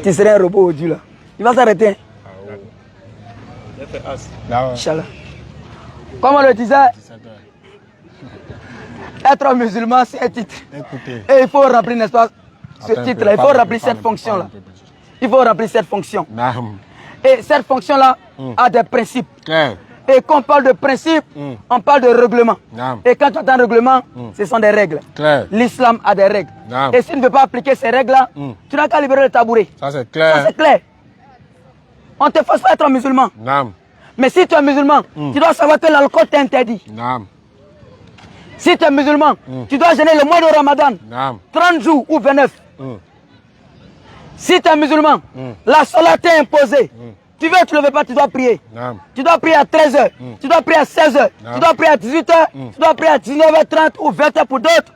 Tu serais un robot au Dieu là. Il va s'arrêter. Inch'Allah. Comme on le disait, être musulman, c'est un titre. Et il faut remplir, n'est-ce pas, ce titre-là. Il faut remplir cette fonction-là. Il faut remplir cette fonction. Et cette fonction-là a des principes. Et quand on parle de principes, on parle de règlement. Et quand tu entends règlement, ce sont des règles. L'islam a des règles. Et si tu ne veux pas appliquer ces règles-là, tu n'as qu'à libérer le tabouret. Ça c'est clair. Ça c'est clair. On ne te force pas à être musulman. Mais si tu es musulman, tu dois savoir que l'alcool t'est interdit. Si tu es musulman, tu dois jeûner le mois de Ramadan, 30 jours ou 29. Si tu es musulman, la salat t'est imposée. Tu veux, tu ne le veux pas, tu dois prier. Tu dois prier à 13h, tu dois prier à 16h, tu dois prier à 18h, tu dois prier à 19h30 ou 20h pour d'autres.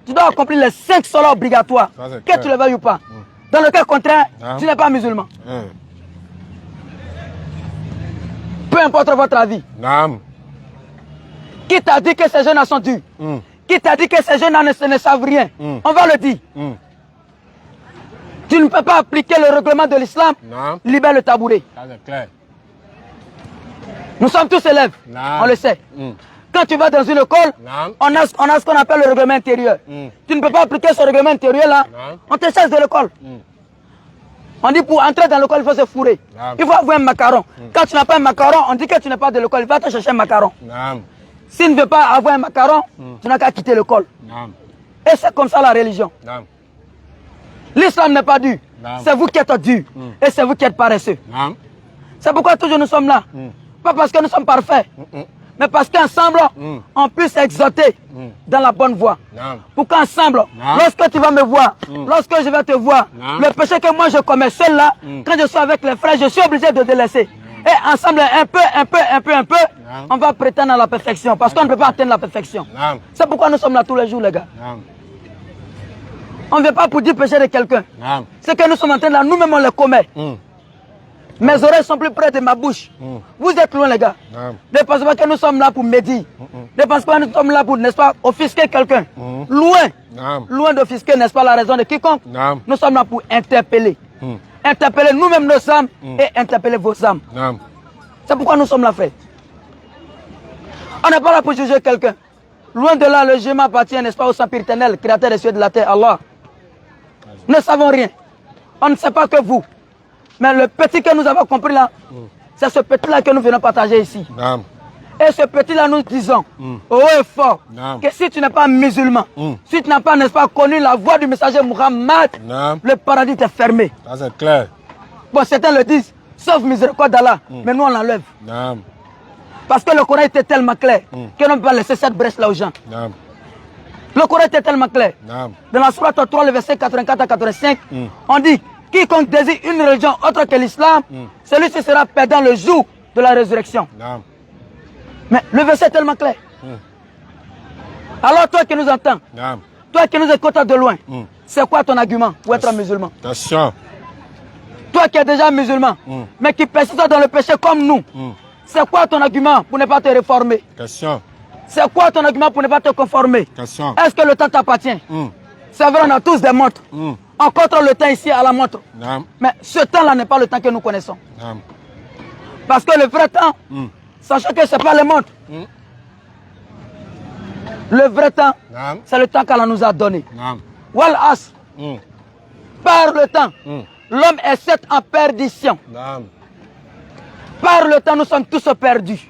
Tu dois accomplir les 5 salats obligatoires, que tu le veuilles ou pas. Dans le cas contraire, tu n'es pas musulman. Peu importe votre avis. Qui t'a dit que ces jeunes sont durs? Qui t'a dit que ces jeunes ne savent rien? On va le dire. Tu ne peux pas appliquer le règlement de l'islam, libère le tabouret. Nous sommes tous élèves, on le sait. Quand tu vas dans une école, on a ce qu'on appelle le règlement intérieur. Tu ne peux pas appliquer ce règlement intérieur-là, on te chasse de l'école. On dit pour entrer dans l'école, il faut se fourrer. Il faut avoir un macaron. Quand tu n'as pas un macaron, on dit que tu n'es pas de l'école, il va te chercher un macaron. S'il ne veut pas avoir un macaron, tu n'as qu'à quitter l'école. Et c'est comme ça la religion. L'islam n'est pas dur. C'est vous qui êtes dur. Et c'est vous qui êtes paresseux. C'est pourquoi toujours nous sommes là. Pas parce que nous sommes parfaits. Mais parce qu'ensemble, on puisse exhorter dans la bonne voie. Pour qu'ensemble, lorsque tu vas me voir, lorsque je vais te voir, le péché que moi je commets seul là, quand je suis avec les frères, je suis obligé de délaisser. Et ensemble, un peu, on va prétendre à la perfection. Parce qu'on ne peut pas atteindre la perfection. C'est pourquoi nous sommes là tous les jours, les gars. On ne vient pas pour dire péché de quelqu'un. Ce que nous sommes en train de là, nous-mêmes on le commet. Mes oreilles sont plus près de ma bouche. Vous êtes loin, les gars. Ne pensez pas que nous sommes là pour médire. Ne pensez pas que nous sommes là pour, n'est-ce pas, offusquer quelqu'un. Loin d'offusquer, n'est-ce pas, la raison de quiconque. Nous sommes là pour interpeller. Interpeller nous-mêmes nos âmes et interpeller vos âmes. C'est pourquoi nous sommes là, frère. On n'est pas là pour juger quelqu'un. Loin de là, le jugement appartient, n'est-ce pas, au Saint éternel, créateur des cieux et de la terre, Allah. Nous ne savons rien. On ne sait pas que vous. Mais le petit que nous avons compris là, c'est ce petit-là que nous venons partager ici. Et ce petit-là, nous disons, haut et fort, que si tu n'es pas musulman, si tu n'as pas, n'est-ce pas, connu la voix du messager Muhammad, le paradis t'est fermé. Ça c'est clair. Bon, certains le disent, sauf miséricorde d'Allah, mais nous on l'enlève. Parce que le Coran était tellement clair que l'on ne peut pas laisser cette brèche-là aux gens. Le Coran était tellement clair. Dans la sourate 3, le verset 84 à 85, on dit, quiconque désire une religion autre que l'islam, celui-ci sera perdant le jour de la résurrection. Mais le verset est tellement clair. Alors toi qui nous entends, toi qui nous écoutes de loin, c'est quoi ton argument pour être musulman? Toi qui es déjà musulman, mais qui persiste dans le péché comme nous, c'est quoi ton argument pour ne pas te réformer? C'est quoi ton argument pour ne pas te conformer? Est-ce que le temps t'appartient? C'est vrai, on a tous des montres. On contrôle le temps ici à la montre. Mais ce temps-là n'est pas le temps que nous connaissons. Parce que le vrai temps, sachant que ce n'est pas les montres. Le vrai temps, c'est le temps qu'Allah nous a donné. Wal as. Par le temps, l'homme est certes en perdition. Par le temps, nous sommes tous perdus.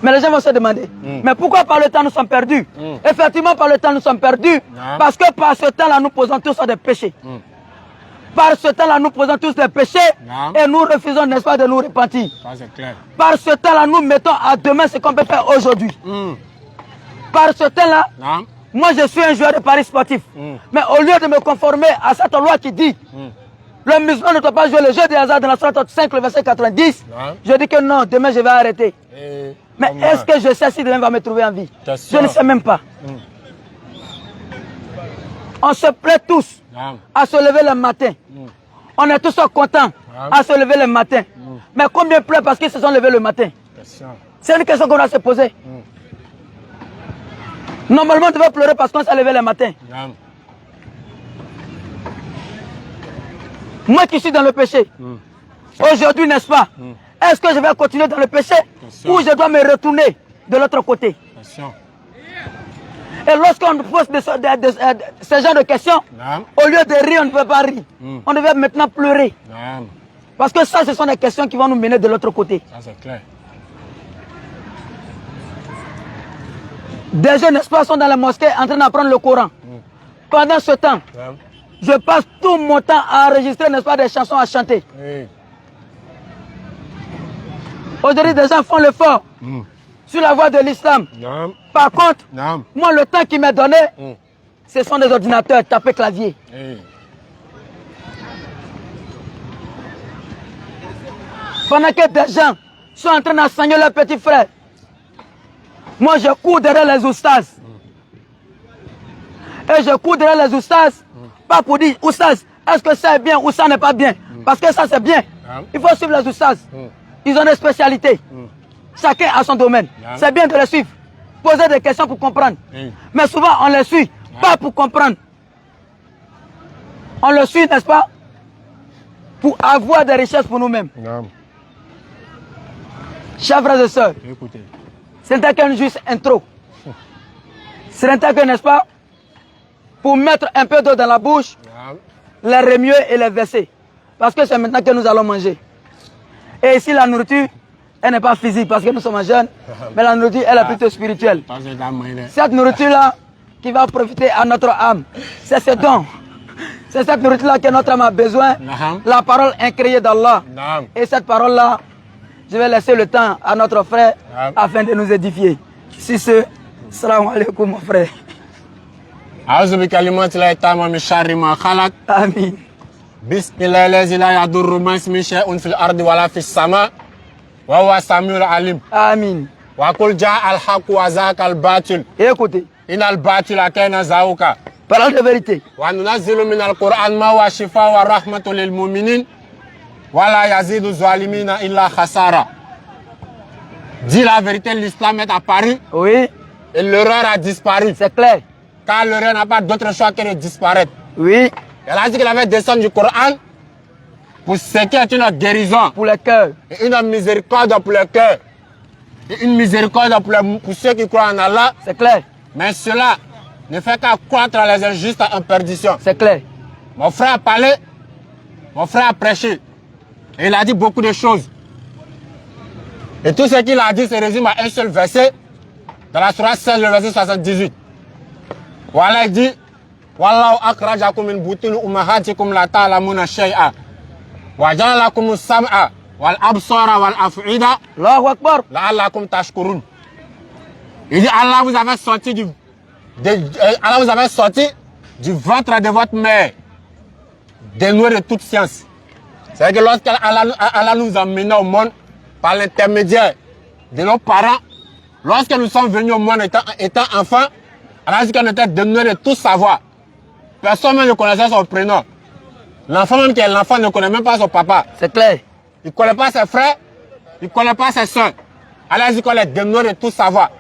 Mais les gens vont se demander, mais pourquoi par le temps nous sommes perdus? Effectivement, par le temps nous sommes perdus, parce que par ce temps-là, nous posons tous des péchés. Par ce temps-là, nous posons tous des péchés et nous refusons, n'est-ce pas, de nous repentir. Par ce temps-là, nous mettons à demain ce qu'on peut faire aujourd'hui. Par ce temps-là, moi je suis un joueur de paris sportif. Mais au lieu de me conformer à cette loi qui dit le musulman ne doit pas jouer le jeu des hasard dans la sourate 5, le verset 90, je dis que non, demain je vais arrêter. Mais est-ce que je sais si demain va me trouver en vie? Je ne sais même pas. On se plaît tous à se lever le matin. On est tous contents à se lever le matin. Mais combien pleurent parce qu'ils se sont levés le matin? C'est une question qu'on doit se poser. Normalement, on devait pleurer parce qu'on s'est levé le matin. Moi qui suis dans le péché, aujourd'hui, n'est-ce pas, est-ce que je vais continuer dans le péché ou je dois me retourner de l'autre côté? Et lorsqu'on pose ce genre de questions, au lieu de rire, on ne peut pas rire. On devait maintenant pleurer. Parce que ça, ce sont des questions qui vont nous mener de l'autre côté. Ça, c'est clair. Des jeunes, n'est-ce pas, sont dans la mosquée en train d'apprendre le Coran. Pendant ce temps, je passe tout mon temps à enregistrer, n'est-ce pas, des chansons à chanter. Aujourd'hui, des gens font l'effort sur la voie de l'islam. Par contre, moi, le temps qui m'est donné, ce sont des ordinateurs, taper clavier. Pendant que des gens sont en train d'enseigner leurs petits frères, moi, je cours derrière les oustas. Et je cours derrière les oustas, pas pour dire, oustas, est-ce que ça est bien ou ça n'est pas bien? Parce que ça, c'est bien. Il faut suivre les oustas. Ils ont des spécialités. Chacun a son domaine. C'est bien de les suivre. Poser des questions pour comprendre. Mais souvent, on les suit, pas pour comprendre. On le suit, n'est-ce pas, pour avoir des richesses pour nous-mêmes. Chers frères et sœurs, ce n'était qu'une juste intro. Ce n'était que, n'est-ce pas, pour mettre un peu d'eau dans la bouche, les remuer et les verser. Parce que c'est maintenant que nous allons manger. Et ici, la nourriture, elle n'est pas physique parce que nous sommes jeunes, mais la nourriture, elle est plutôt spirituelle. Cette nourriture-là qui va profiter à notre âme, c'est ce don. C'est cette nourriture-là que notre âme a besoin. La parole incréée d'Allah. Et cette parole-là, je vais laisser le temps à notre frère afin de nous édifier. Si ce, salam alaikum mon frère. Amin. Bismillah lazi la yadurru ma ismihi shay'un fil ardi wala fis sama wa huwa samiul alim. Amin. Wa qul jaa al haqq wa zaqa al batil. Écoutez. Inal batila kana zahuqa. Parole de vérité. Wa nunazzilu min al Qur'an ma huwa shifa wa rahmatun lil mu'minin wa la yazidu zalimina illa khasara. Dis la vérité, l'islam est apparu. Oui. Et l'erreur a disparu. C'est clair. Car l'erreur n'a pas d'autre choix que de disparaître. Oui. Elle a dit qu'elle avait descendu du Coran pour ce qui est une guérison. Pour le cœur. Et une miséricorde pour le cœur. Et une miséricorde pour ceux qui croient en Allah. C'est clair. Mais cela ne fait qu'accroître les injustes en perdition. C'est clair. Mon frère a parlé, mon frère a prêché. Et il a dit beaucoup de choses. Et tout ce qu'il a dit se résume à un seul verset. Dans la sourate 16, le verset 78. Voilà, il dit Wallahu akhrajakum min butun ummahatikum la ta'lamuna shay'a wa ja'ala lakum as-sam'a wal absara wal af'ida Allahu Akbar la'allakum tashkurun. Il dit Allah vous avait sorti du ventre de votre mère, dénué de toute science. C'est-à-dire que lorsqu'Allah nous a menés au monde par l'intermédiaire de nos parents, lorsque nous sommes venus au monde étant enfants, Allah a dit qu'on était dénué de tout savoir. Personne même ne connaissait son prénom. L'enfant même qui est l'enfant ne connaît même pas son papa. C'est clair. Il ne connaît pas ses frères, il ne connaît pas ses soeurs. Allah a dit qu'on est dénué de tout savoir.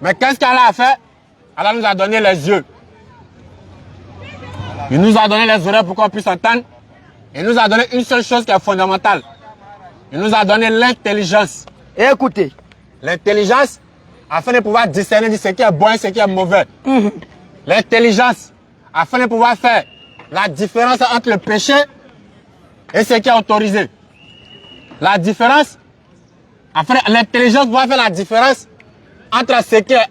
Mais qu'est-ce qu'Allah a fait? Allah nous a donné les yeux. Il nous a donné les oreilles pour qu'on puisse entendre. Il nous a donné une seule chose qui est fondamentale. Il nous a donné l'intelligence. Écoutez. L'intelligence afin de pouvoir discerner ce qui est bon et ce qui est mauvais. L'intelligence afin de pouvoir faire la différence entre le péché et ce qui est autorisé. La différence, l'intelligence doit faire la différence entre ce qui est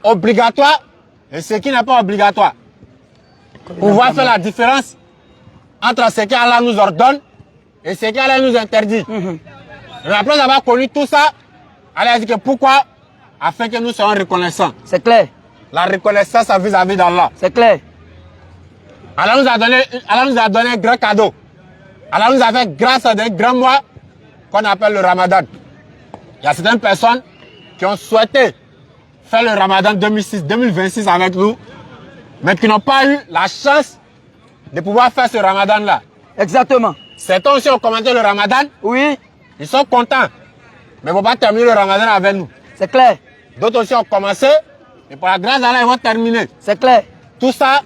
obligatoire et ce qui n'est pas obligatoire. Pouvoir faire la différence entre ce qu'Allah nous ordonne et ce qu'Allah nous interdit. Et après avoir connu tout ça, Allah a dit que pourquoi? Afin que nous soyons reconnaissants. C'est clair. La reconnaissance vis-à-vis d'Allah. C'est clair. Allah nous a donné un grand cadeau. Allah nous a fait grâce à des grands mois qu'on appelle le Ramadan. Il y a certaines personnes qui ont souhaité faire le Ramadan 2026 avec nous, mais qui n'ont pas eu la chance de pouvoir faire ce Ramadan-là. Exactement. Certains aussi ont commencé le Ramadan. Oui. Ils sont contents, mais ils ne vont pas terminer le Ramadan avec nous. C'est clair. D'autres aussi ont commencé, et par la grâce d'Allah, ils vont terminer. C'est clair. Tout ça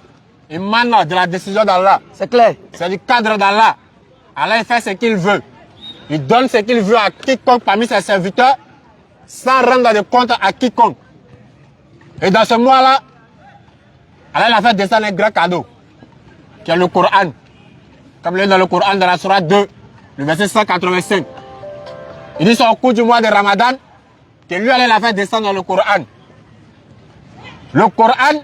émane de la décision d'Allah. C'est clair. C'est du cadre d'Allah. Allah il fait ce qu'il veut. Il donne ce qu'il veut à quiconque parmi ses serviteurs sans rendre de compte à quiconque. Et dans ce mois-là, Allah il a fait descendre un grand cadeau, qui est le Coran. Comme il est dans le Coran, dans la Sourate 2, le verset 185. Il dit c'est au cours du mois de Ramadan que lui Allah il a fait descendre dans le Coran. Le Coran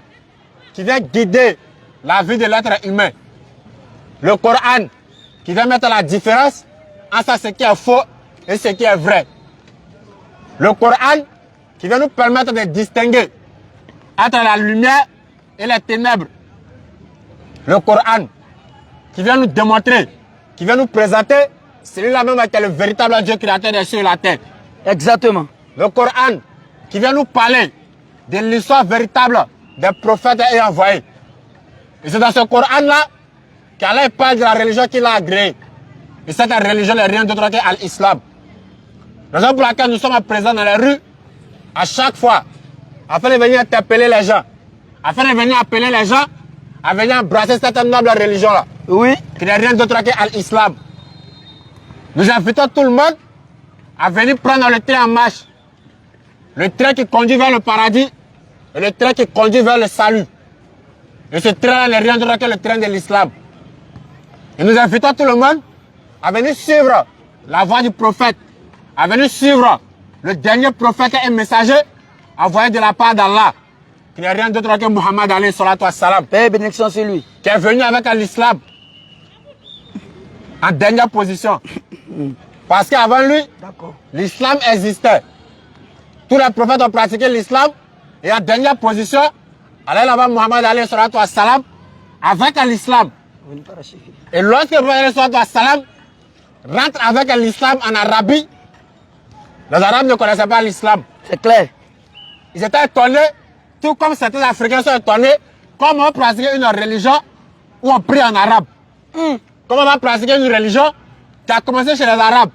qui vient guider la vie de l'être humain. Le Coran qui vient mettre la différence entre ce qui est faux et ce qui est vrai. Le Coran qui vient nous permettre de distinguer entre la lumière et les ténèbres. Le Coran qui vient nous démontrer, qui vient nous présenter celui-là même qui est le véritable Dieu créateur des cieux et de la terre. Exactement. Le Coran qui vient nous parler de l'histoire véritable des prophètes et envoyés. Et c'est dans ce Coran-là qu'Allah parle de la religion qu'il a agréée. Et cette religion n'est rien d'autre que l'islam. Raison pour laquelle nous sommes présents dans les rues à chaque fois, afin de venir interpeller les gens, afin de venir appeler les gens à venir embrasser cette noble religion-là. Oui. Qui n'est rien d'autre que l'islam. Nous invitons tout le monde à venir prendre le train en marche. Le train qui conduit vers le paradis et le train qui conduit vers le salut. Et ce train n'est rien d'autre que le train de l'islam. Et nous invitons tout le monde à venir suivre la voie du prophète, à venir suivre le dernier prophète et messager envoyé de la part d'Allah, qui n'est rien d'autre que Muhammad alayhi salatu wassalam. Paix et bénédiction sur lui. Qui est venu avec l'islam en dernière position. Parce qu'avant lui, l'islam existait. Tous les prophètes ont pratiqué l'islam et en dernière position, Allah avant Muhammad alayhi salatu wassalam avec l'islam. Et lorsque le prophète alayhi salatu wassalam rentre avec l'islam en Arabie, les Arabes ne connaissaient pas l'islam. C'est clair. Ils étaient étonnés, tout comme certains Africains sont étonnés, comment on pratique une religion où on prie en arabe. Comment on va pratiquer une religion qui a commencé chez les Arabes.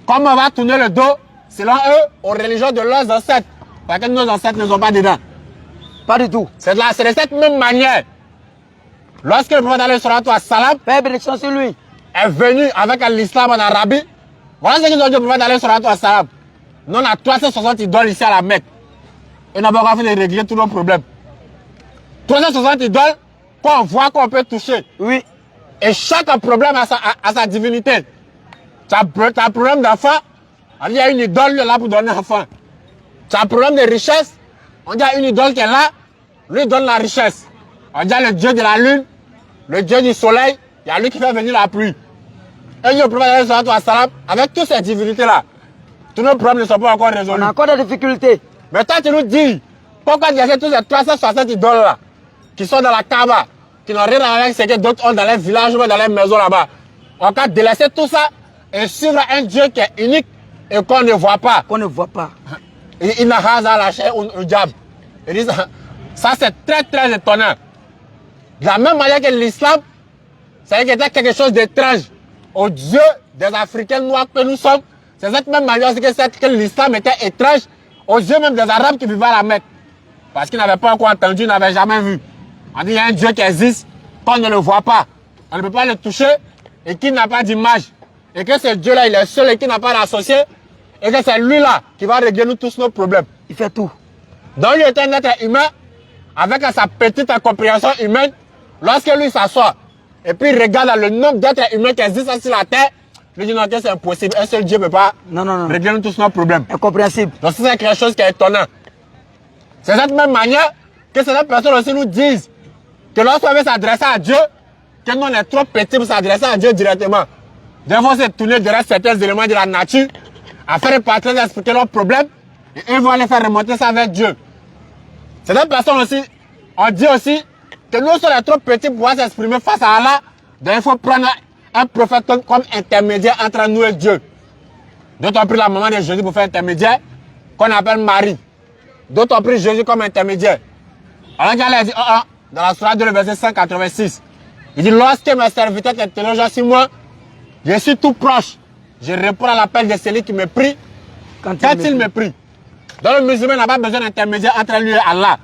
Comment on va tourner le dos, selon eux, aux religions de leurs ancêtres. Parce que nos ancêtres ne sont pas dedans. Pas du tout. C'est de cette même manière. Lorsque le prophète alayhi salatu wassalam Paix et bénédiction sur lui est venu avec l'islam en Arabie, voilà ce qu'ils ont dit au prophète alayhi salatu wassalam. Nous on a 360 idoles ici à la Mecque. Et on n'a pas encore fait de régler tous nos problèmes. 360 idoles qu'on voit, qu'on peut toucher. Oui. Et chaque problème a sa divinité. Tu as un problème d'enfant, on dit il y a une idole là pour donner enfant. Tu as un problème de richesse, on dit il y a une idole qui est là, lui donne la richesse. On dit le dieu de la lune, le dieu du soleil, il y a lui qui fait venir la pluie. Et le prophète avec toutes ces divinités-là, tous nos problèmes ne sont pas encore résolus. On a encore des difficultés. Mais toi, tu nous dis, pourquoi il y a tous ces 360 idoles-là, qui sont dans la Kaaba, qui n'ont rien à voir avec ce que d'autres ont dans les villages ou dans les maisons là-bas. On va délaisser tout ça et suivre un Dieu qui est unique et qu'on ne voit pas. Qu'on ne voit pas. Il n'a pas lâché un diable. Il dit ça c'est très très étonnant. De la même manière que l'islam, c'est quelque chose d'étrange aux dieux des Africains noirs que nous sommes. C'est cette même manière que l'islam était étrange aux yeux même des Arabes qui vivaient à la Mecque. Parce qu'ils n'avaient pas encore entendu, ils n'avaient jamais vu. On dit il y a un Dieu qui existe, qu'on ne le voit pas. On ne peut pas le toucher et qui n'a pas d'image. Et que ce Dieu-là, il est seul et qui n'a pas d'associé. Et que c'est lui-là qui va régler nous tous nos problèmes. Il fait tout. Donc il est un être humain avec sa petite compréhension humaine. Lorsque lui s'assoit et puis il regarde le nombre d'êtres humains qui existent sur la terre, lui dit non, c'est impossible. Un seul Dieu ne peut pas régler nous tous nos problèmes. Incompréhensible. Donc c'est quelque chose qui est étonnant. C'est de cette même manière que certaines personnes aussi nous disent que lorsqu'on veut s'adresser à Dieu, que nous on est trop petits pour s'adresser à Dieu directement. Des fois, c'est tourner derrière certains éléments de la nature, afin de partir d'expliquer leurs problèmes, et ils vont aller faire remonter ça vers Dieu. Certaines personnes aussi, on dit aussi que nous sommes trop petits pour pouvoir s'exprimer face à Allah, donc il faut prendre un prophète comme intermédiaire entre nous et Dieu. D'autres ont pris la maman de Jésus pour faire intermédiaire, qu'on appelle Marie. D'autres ont pris Jésus comme intermédiaire. Alors qu'Allah dit, dans la Sourate 2, le verset 186, il dit, lorsque mes serviteurs t'interrogent sur moi, je suis tout proche. Je réponds à l'appel de celui qui me prie quand il me prie. Donc le musulman n'a pas besoin d'intermédiaire entre lui et Allah.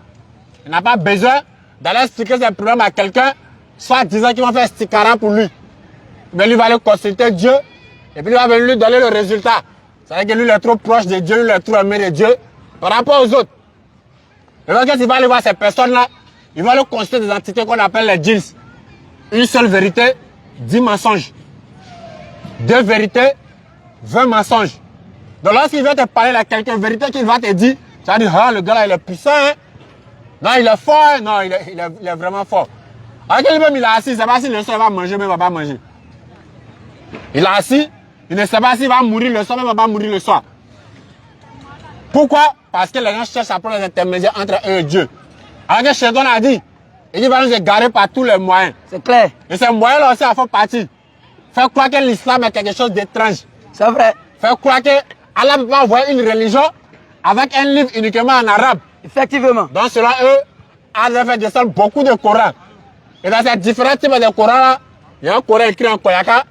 Il n'a pas besoin d'aller expliquer ses problèmes à quelqu'un, soit disant qu'ils vont faire stikara pour lui. Mais lui va aller consulter Dieu. Et puis il va venir lui donner le résultat. C'est-à-dire que lui il est trop proche de Dieu, lui il est trop aimé de Dieu par rapport aux autres. Et donc quand il va aller voir ces personnes-là, il va leur consulter des entités qu'on appelle les djinns. Une seule vérité, 10 mensonges. 2 vérités, 20 mensonges. Donc lorsqu'il va te parler de quelque vérité qu'il va te dire, tu vas dire, ah le gars là il est puissant, hein? Non il est fort, hein? Non il est vraiment fort. Alors que lui-même il est assis, il ne sait pas si le soir il va manger, mais il ne va pas manger. Il est assis, il ne sait pas s'il va mourir le soir, mais il ne va pas mourir le soir. Pourquoi? Parce que les gens cherchent à prendre les intermédiaires entre eux et Dieu. Alors que Shaitan a dit, il va nous égarer par tous les moyens. C'est clair. Et ces moyens-là aussi, en font partie. Faire croire que l'islam est quelque chose d'étrange. C'est vrai. Faire croire que Allah peut envoyer une religion avec un livre uniquement en arabe. Effectivement. Donc selon eux, Allah fait descendre beaucoup de Corans. Et dans ces différents types de Corans-là, il y a un Coran écrit en Koyaka.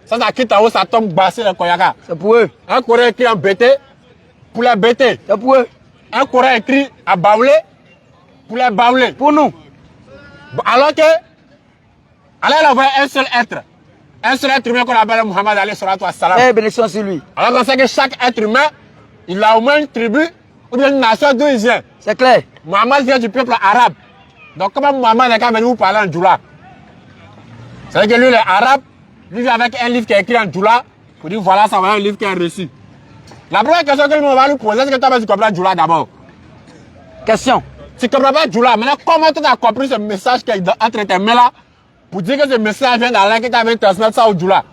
Ça quitte en haut, ça tombe bassé le Koyaka. C'est pour eux. Un Coran écrit en BT, pour les BT. C'est pour eux. Un Coran écrit à Baoulé, pour les Baoulé. Pour nous. Alors que Allah a envoyé un seul être. Un seul être humain qu'on appelle Muhammad alayhi salatu wassalam. Eh, bénédiction sur lui. Alors qu'on sait que chaque être humain, il a au moins une tribu ou bien une nation d'où il vient. C'est clair. Muhammad vient du peuple arabe. Donc comment Muhammad n'est qu'à venir vous parler en djoula? C'est-à-dire que lui il est arabe, lui vient avec un livre qui est écrit en djoula, pour dire voilà, ça va un livre qui est reçu. La première question que lui va nous poser, c'est que toi tu comprends djoula d'abord. Question. Tu ne comprends pas djoula. Maintenant, comment tu as compris ce message qui est entre tes mains là pour dire que ce message vient d'Allah qui t'a venu transmettre ça au djoula?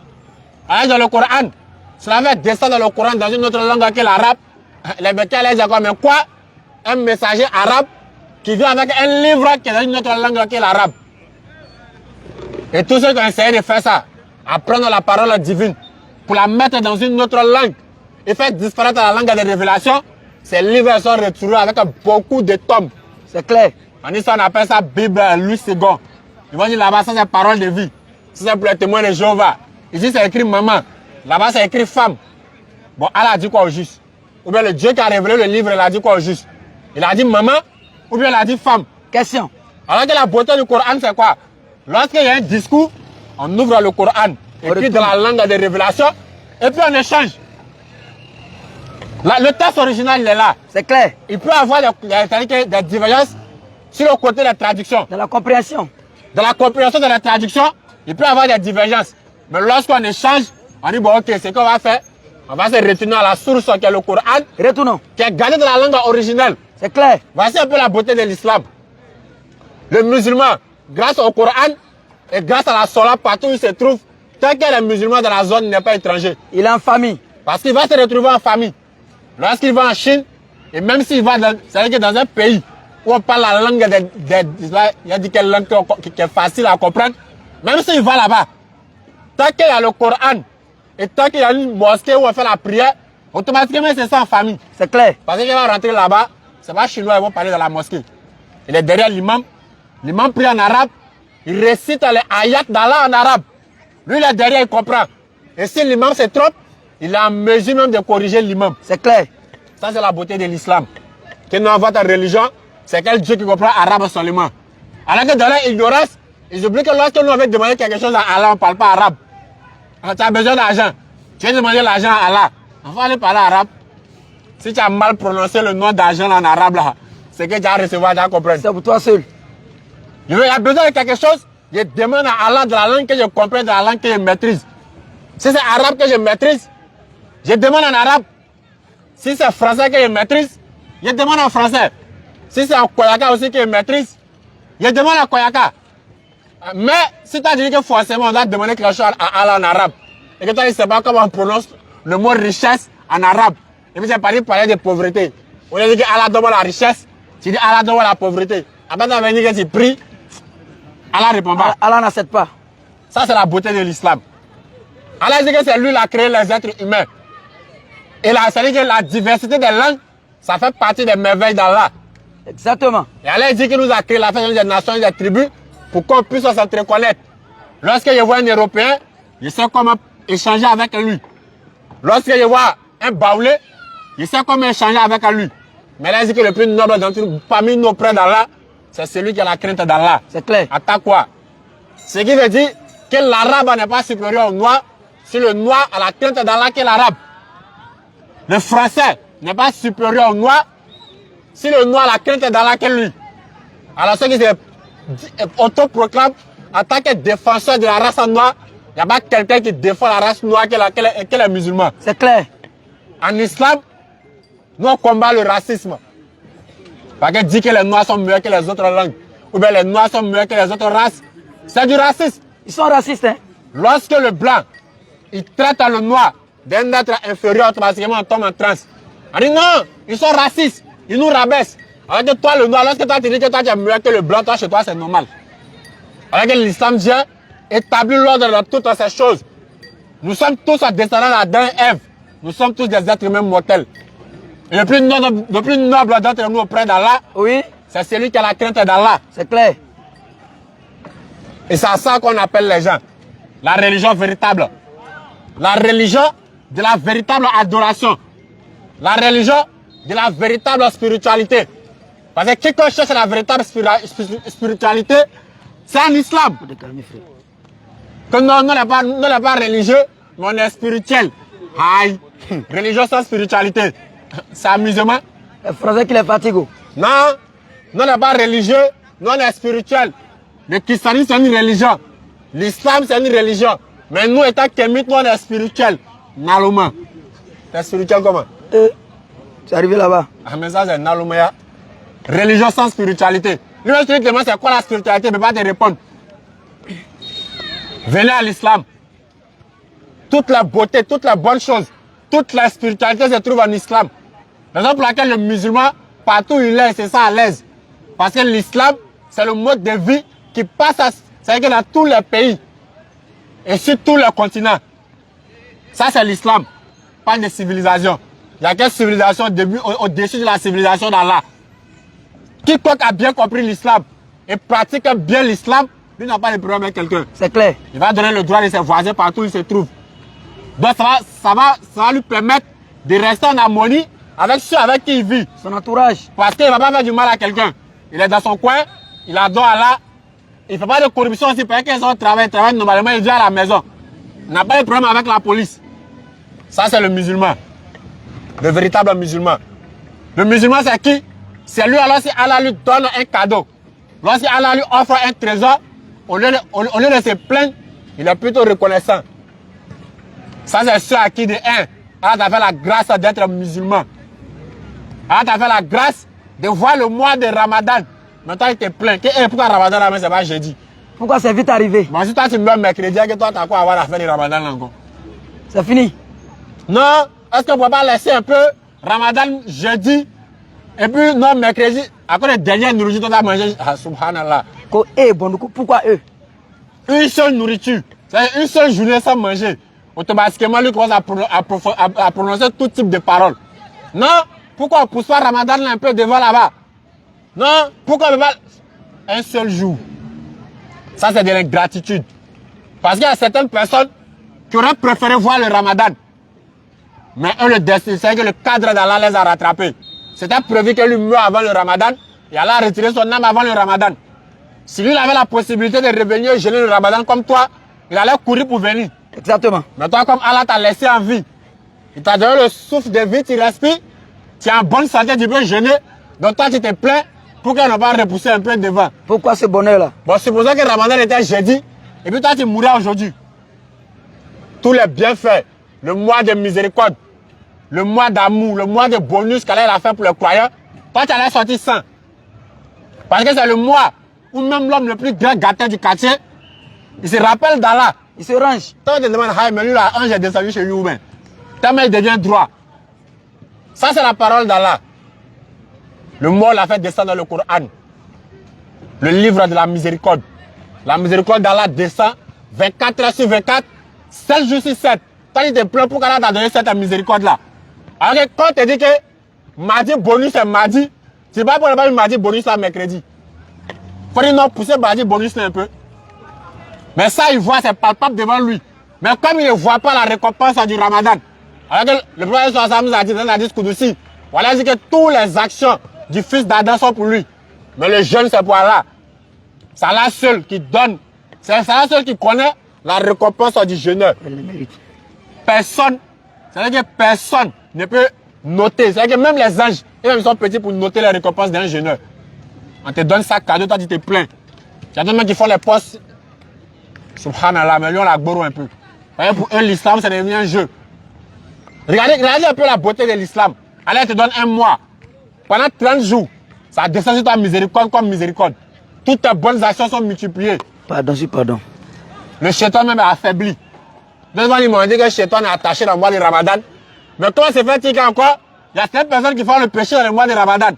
Alors dans le Coran, cela va descendre dans le Coran dans une autre langue que l'arabe. Les béquets allaient dire quoi? Mais quoi? Un messager arabe qui vient avec un livre qui est dans une autre langue que l'arabe. Et tous ceux qui ont essayé de faire ça, apprendre la parole divine pour la mettre dans une autre langue et faire disparaître la langue des révélations, ces livres sont retrouvés avec beaucoup de tomes. C'est clair. En histoire, on appelle ça Bible Louis II. Ils vont dire là-bas, ça c'est parole de vie. Ça c'est pour les témoins de Jéhovah. Ici, c'est écrit maman. Là-bas, c'est écrit femme. Bon, Allah a dit quoi au juste? Ou bien le Dieu qui a révélé le livre, il a dit quoi au juste? Il a dit maman ou bien il a dit femme? Question. Alors que la beauté du Coran, c'est quoi? Lorsqu'il y a un discours, on ouvre le Coran, écrit dans la langue des révélations, et puis on échange. Là, le texte original, il est là. C'est clair. Il peut y avoir des divergences sur le côté de la traduction. De la compréhension. Dans la compréhension de la traduction, il peut y avoir des divergences. Mais lorsqu'on échange, on dit bon ok, c'est qu'on va faire. On va se retourner à la source qui est le Coran. Retournons. Qui est gardé dans la langue originelle. C'est clair. Voici un peu la beauté de l'islam. Le musulman, grâce au Coran et grâce à la Sola partout où il se trouve, tant que le musulman dans la zone n'est pas étranger. Il est en famille. Parce qu'il va se retrouver en famille. Lorsqu'il va en Chine, et même s'il va c'est-à-dire que dans un pays où on parle la langue il a dit quelle langue qui est facile à comprendre, même s'il va là-bas, tant qu'il y a le Coran et tant qu'il y a une mosquée où on fait la prière, automatiquement c'est ça en famille. C'est clair. Parce qu'il va rentrer là-bas, c'est pas chinois, ils vont parler dans la mosquée. Il est derrière l'imam, l'imam prie en arabe, il récite les ayats d'Allah en arabe. Lui il est derrière, il comprend. Et si l'imam se trompe, il est en mesure même de corriger l'imam. C'est clair. Ça, c'est la beauté de l'islam. Que nous avons ta religion, c'est quel Dieu qui comprend arabe seulement. Alors que dans leur ignorance, ils oublient que lorsque nous avons demandé quelque chose à Allah, on ne parle pas arabe. Tu as besoin d'argent. Tu as demandé l'argent à Allah. On va aller parler arabe. Si tu as mal prononcé le nom d'argent en arabe, c'est que tu as recevoir, tu as compris. C'est pour toi seul. Il a besoin de quelque chose, je demande à Allah de la langue que je comprends, de la langue que je maîtrise. Si c'est arabe que je maîtrise, je demande en arabe. Si c'est français que je maîtrise, je demande en français. Si c'est en Koyaka aussi que je maîtrise, je demande en Koyaka. Mais si tu as dit que forcément on doit demander quelque chose à Allah en arabe, et que tu ne sais pas comment on prononce le mot richesse en arabe, et puis tu as parlé de pauvreté. On a dit que Allah donne la richesse, tu dis Allah donne la pauvreté. Après tu as dit que tu pries, Allah ne répond pas. Allah n'accepte pas. Ça c'est la beauté de l'islam. Allah dit que c'est lui qui a créé les êtres humains. Et là, c'est-à-dire que la diversité des langues, ça fait partie des merveilles d'Allah. Exactement. Et Allah dit qu'il nous a créé la fin des nations et des tribus pour qu'on puisse s'entreconnaître. Lorsque je vois un Européen, je sais comment échanger avec lui. Lorsque je vois un Baoulé, je sais comment échanger avec lui. Mais là, il dit que le plus noble parmi nos près d'Allah, c'est celui qui a la crainte d'Allah. C'est clair. Attends quoi? Ce qui veut dire que l'arabe n'est pas supérieur au noir si le noir a la crainte d'Allah qu'est l'arabe. Le français n'est pas supérieur au noir si le noir a la crainte d'Allah qu'est lui. Alors ceux qui s'autoproclament en tant que défenseur de la race noire, il n'y a pas quelqu'un qui défend la race noire que les musulmans. C'est clair. En islam, nous on combat le racisme. Parce que dit que les noirs sont meilleurs que les autres langues, ou bien les noirs sont meilleurs que les autres races, c'est du racisme. Ils sont racistes, hein. Lorsque le blanc, il traite le noir d'un être inférieur, automatiquement on tombe en transe. On dit non, ils sont racistes, ils nous rabaissent. Alors que toi le noir, lorsque toi tu dis que toi tu es meilleur que le blanc, toi chez toi c'est normal. Alors que l'islam vient établir l'ordre dans toutes ces choses. Nous sommes tous descendants d'Adam et Ève. Nous sommes tous des êtres humains mortels. Et le plus noble d'entre nous auprès d'Allah, oui, c'est celui qui a la crainte d'Allah. C'est clair. Et c'est à ça qu'on appelle les gens la religion véritable. La religion de la véritable adoration. La religion de la véritable spiritualité. Parce que quiconque cherche la véritable spiritualité, c'est en islam. Que non, on n'est pas religieux, mais on est spirituel. Aïe, religion sans spiritualité. C'est amusement. Les Français qui les fatiguent. Non, on n'est pas religieux, nous on est spirituel. Le christianisme c'est une religion. L'islam c'est une religion. Mais nous étant kémites, nous on est spirituel. Nalouma. T'es spirituel comment? C'est arrivé là-bas. Ah mais ça c'est Nalouma. Religion sans spiritualité. Lui je te demande c'est quoi la spiritualité, mais pas te répondre. Venez à l'islam. Toute la beauté, toute la bonne chose, toute la spiritualité se trouve en islam. Raison pour laquelle le musulman, partout où il est, c'est ça à l'aise. Parce que l'islam, c'est le mode de vie qui passe dans tous les pays et sur tous les continents. Ça, c'est l'islam, pas de civilisation. Il n'y a qu'une civilisation au-dessus de la civilisation d'Allah. Quiconque a bien compris l'islam et pratique bien l'islam, lui n'a pas de problème avec quelqu'un. C'est clair. Il va donner le droit de ses voisins partout où il se trouve. Donc ça va lui permettre de rester en harmonie avec ceux avec qui il vit. Son entourage. Parce qu'il ne va pas faire du mal à quelqu'un. Il est dans son coin, il adore Allah. Il ne fait pas de corruption aussi. Parce qu'ils ont travaillé normalement, il vient à la maison. Il n'a pas de problème avec la police. Ça, c'est le musulman. Le véritable musulman. Le musulman, c'est qui? C'est lui, alors si Allah lui donne un cadeau. Lorsque Allah lui offre un trésor, au lieu de se plaindre, il est plutôt reconnaissant. Ça, c'est ceux à qui de un, Allah t'a fait la grâce d'être musulman. Allah t'a fait la grâce de voir le mois de Ramadan. Maintenant, il te plaint. Pourquoi Ramadan, là, c'est pas jeudi? Pourquoi c'est vite arrivé? Bon, si toi, tu meurs mercredi, que toi, tu as quoi à avoir à faire de Ramadan là encore? C'est fini. Non, est-ce qu'on ne peut pas laisser un peu Ramadan jeudi et puis non, mercredi, après les dernières nourritures, tu as mangé. Ah, subhanallah. Pourquoi eux? Une seule nourriture, c'est une seule journée sans manger. Automatiquement, lui commence à prononcer tout type de paroles. Non, pourquoi on ne pousse pas Ramadan là, un peu devant là-bas? Non, pourquoi on ne peut pas un seul jour? Ça, c'est de l'ingratitude. Parce qu'il y a certaines personnes qui auraient préféré voir le Ramadan. Mais eux, le destin, c'est que le cadre d'Allah les a rattrapés. C'était prévu que lui meure avant le Ramadan et Allah a retiré son âme avant le Ramadan. Si lui avait la possibilité de revenir jeûner le Ramadan comme toi, il allait courir pour venir. Exactement. Mais toi, comme Allah t'a laissé en vie, il t'a donné le souffle de vie, tu respires, tu es en bonne santé, tu peux jeûner. Donc toi, tu te plains pour qu'on n'a pas repoussé un peu devant. Pourquoi ce bonheur-là? Bon, c'est pour ça que le Ramadan était jeudi, et puis toi, tu mourras aujourd'hui. Tous les bienfaits, le mois de miséricorde, le mois d'amour, le mois de bonus qu'Allah a fait pour les croyants, toi, tu allais sortir sans. Parce que c'est le mois où même l'homme le plus grand gâté du quartier, il se rappelle d'Allah. Il se range. Toi, tu te demandes, mais lui, là, ange est descendu chez lui ou bien. Tellement il devient droit. Ça, c'est la parole d'Allah. Le mot l'a fait descendre dans le Coran. Le livre de la miséricorde. La miséricorde d'Allah descend 24 heures sur 24, 7 jours sur 7. Toi, tu te plains pour qu'Allah t'a donné cette miséricorde-là. Alors que quand tu te dis que mardi bonus c'est mardi, c'est pas pour ne pas mardi bonus là mercredi. Faut dire non, pousser mardi bonus là un peu. Mais ça, il voit, c'est palpable devant lui. Mais comme il ne voit pas la récompense du Ramadan, alors que le prophète nous a dit dans la discours aussi, voilà, il dit que toutes les actions du fils d'Adam sont pour lui. Mais le jeûne, c'est pour Allah. C'est Allah seul qui donne. C'est Allah seul qui connaît la récompense du jeûneur. Elle le mérite. Personne, c'est-à-dire que personne ne peut noter. C'est-à-dire que même les anges, ils sont petits pour noter les récompenses d'un jeûneur. On te donne ça cadeau, toi tu te plains. Il y a des gens qui font les postes. Subhanallah, mais lui on la goro un peu. Pour eux, l'islam, c'est devenu un jeu. Regardez un peu la beauté de l'islam. Allah te donne un mois. Pendant 30 jours, ça descend sur ta miséricorde comme miséricorde. Toutes tes bonnes actions sont multipliées. Pardon, si pardon. Le shaitan même est affaibli. Deux fois, ils m'ont dit que le shaitan est attaché dans le mois de Ramadan. Mais comment c'est fait-il qu'encore, il y a certaines personnes qui font le péché dans le mois de Ramadan.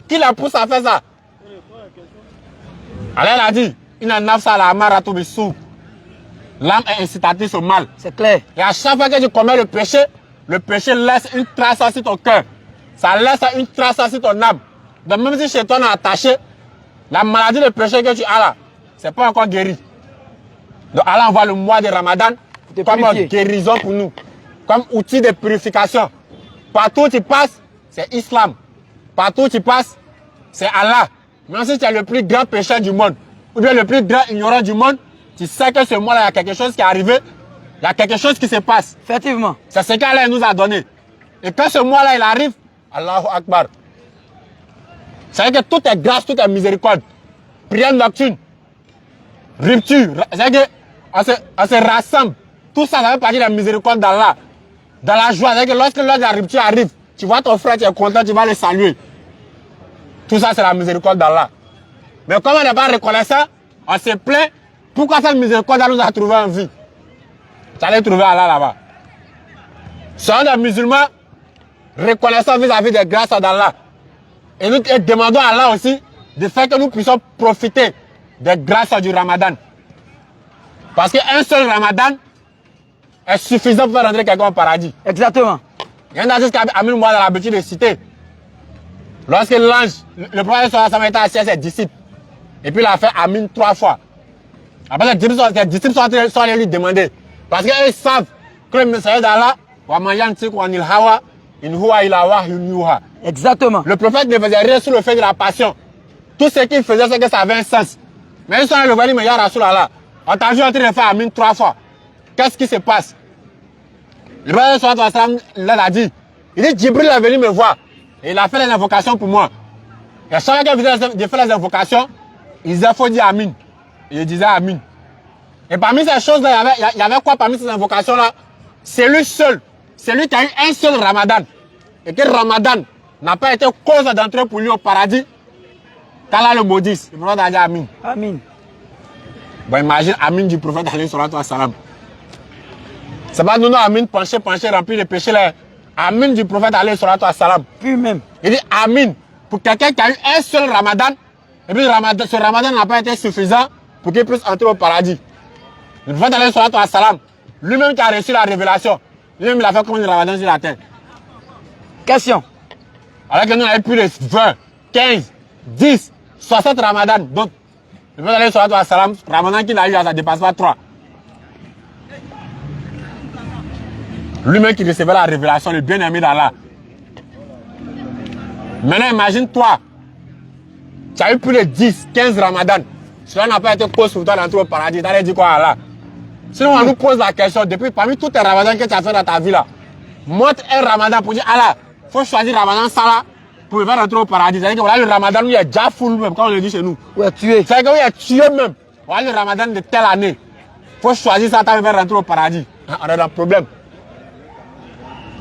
Qui la pousse à faire ça? Allah a dit, l'âme est incitatrice au mal. C'est clair. Et à chaque fois que tu commets le péché laisse une trace sur ton cœur. Ça laisse une trace sur ton âme. Donc même si chez toi on est attaché, la maladie de péché que tu as là, c'est pas encore guéri. Donc Allah envoie le mois de Ramadan comme guérison pour nous, comme outil de purification. Partout où tu passes, c'est Islam. Partout où tu passes, c'est Allah. Même si tu es le plus grand pécheur du monde, ou bien le plus grand ignorant du monde, tu sais que ce mois-là, il y a quelque chose qui est arrivé, il y a quelque chose qui se passe. Effectivement. C'est ce qu'Allah nous a donné. Et quand ce mois-là, il arrive, Allahu Akbar. C'est-à-dire que tout est grâce, tout est miséricorde. Prière nocturne, rupture. C'est-à-dire qu'on se rassemble. Tout ça, ça fait partie de la miséricorde d'Allah. Dans la joie. C'est-à-dire que lorsque l'heure de la rupture arrive, tu vois ton frère, tu es content, tu vas le saluer. Tout ça, c'est la miséricorde d'Allah. Mais comme on n'est pas reconnaissant, on se plaint. Pourquoi cette miséricorde nous a trouvé en vie? Tu allais trouver Allah là-bas. Soyons des musulmans reconnaissants vis-à-vis des grâces d'Allah. Et nous demandons à Allah aussi de faire que nous puissions profiter des grâces du Ramadan. Parce qu'un seul Ramadan est suffisant pour faire rentrer quelqu'un au paradis. Exactement. Il y a un artiste qui a mis le mois dans l'habitude de citer. Lorsque l'ange, le prophète sallallahu était assis à ses disciples, et puis il a fait Amin 3 fois. Après, les disciples sont allés lui demander. Parce qu'ils savent que le messager d'Allah, exactement. le prophète ne faisait rien sur le fait de la passion. Tout ce qu'il faisait, c'est que ça avait un sens. Mais ils sont allés le voir, mais ya Rasulallah, on t'a vu en train de faire Amin 3 fois. Qu'est-ce qui se passe? Le prophète sallallahu l'a dit. Il dit, Djibril est venu me voir. Et il a fait les invocations pour moi. Et chaque fois qu'il fait les invocations, il disait, il faut dire Amin. Et il disait Amin. Et parmi ces choses-là, il y avait quoi parmi ces invocations-là? C'est lui seul. C'est lui qui a eu un seul Ramadan. Et que Ramadan n'a pas été cause d'entrée pour lui au paradis. Qu'Allah le maudisse. Le prophète a dit Amin. Amin. Bon, imagine Amin du prophète alayhi salatu wa salam. C'est pas nous, Amin, penché, rempli de péchés. Là. Amin du prophète alayhi salatu wa salam. Puis même. Il dit Amin. Pour quelqu'un qui a eu un seul Ramadan. Et puis ce Ramadan n'a pas été suffisant pour qu'il puisse entrer au paradis. Le prophète alayhi salatu wa salam, lui-même qui a reçu la révélation, lui-même il a fait combien de Ramadan sur la terre? Question. Alors que nous on avait plus de 20, 15, 10, 60 Ramadan. Donc, le prophète alayhi salatu wa salam, Ramadan qu'il a eu, ça ne dépasse pas 3. Lui-même qui recevait la révélation, le bien-aimé d'Allah. Maintenant, imagine-toi, tu as eu plus de 10, 15 Ramadan. Cela n'a pas été cause pour toi d'entrer au paradis. Tu allais dire quoi à Allah? Sinon, on nous pose la question, depuis parmi tous tes Ramadans que tu as fait dans ta vie là, montre un Ramadan pour dire Allah, il faut choisir Ramadan ça là pour faire rentrer au paradis. C'est-à-dire que voilà, le Ramadan, il est déjà full même, comme on le dit chez nous. Ouais, tué. C'est-à-dire qu'il est tué même. Voilà le Ramadan de telle année. Il faut choisir ça pour faire rentrer au paradis. On a un problème.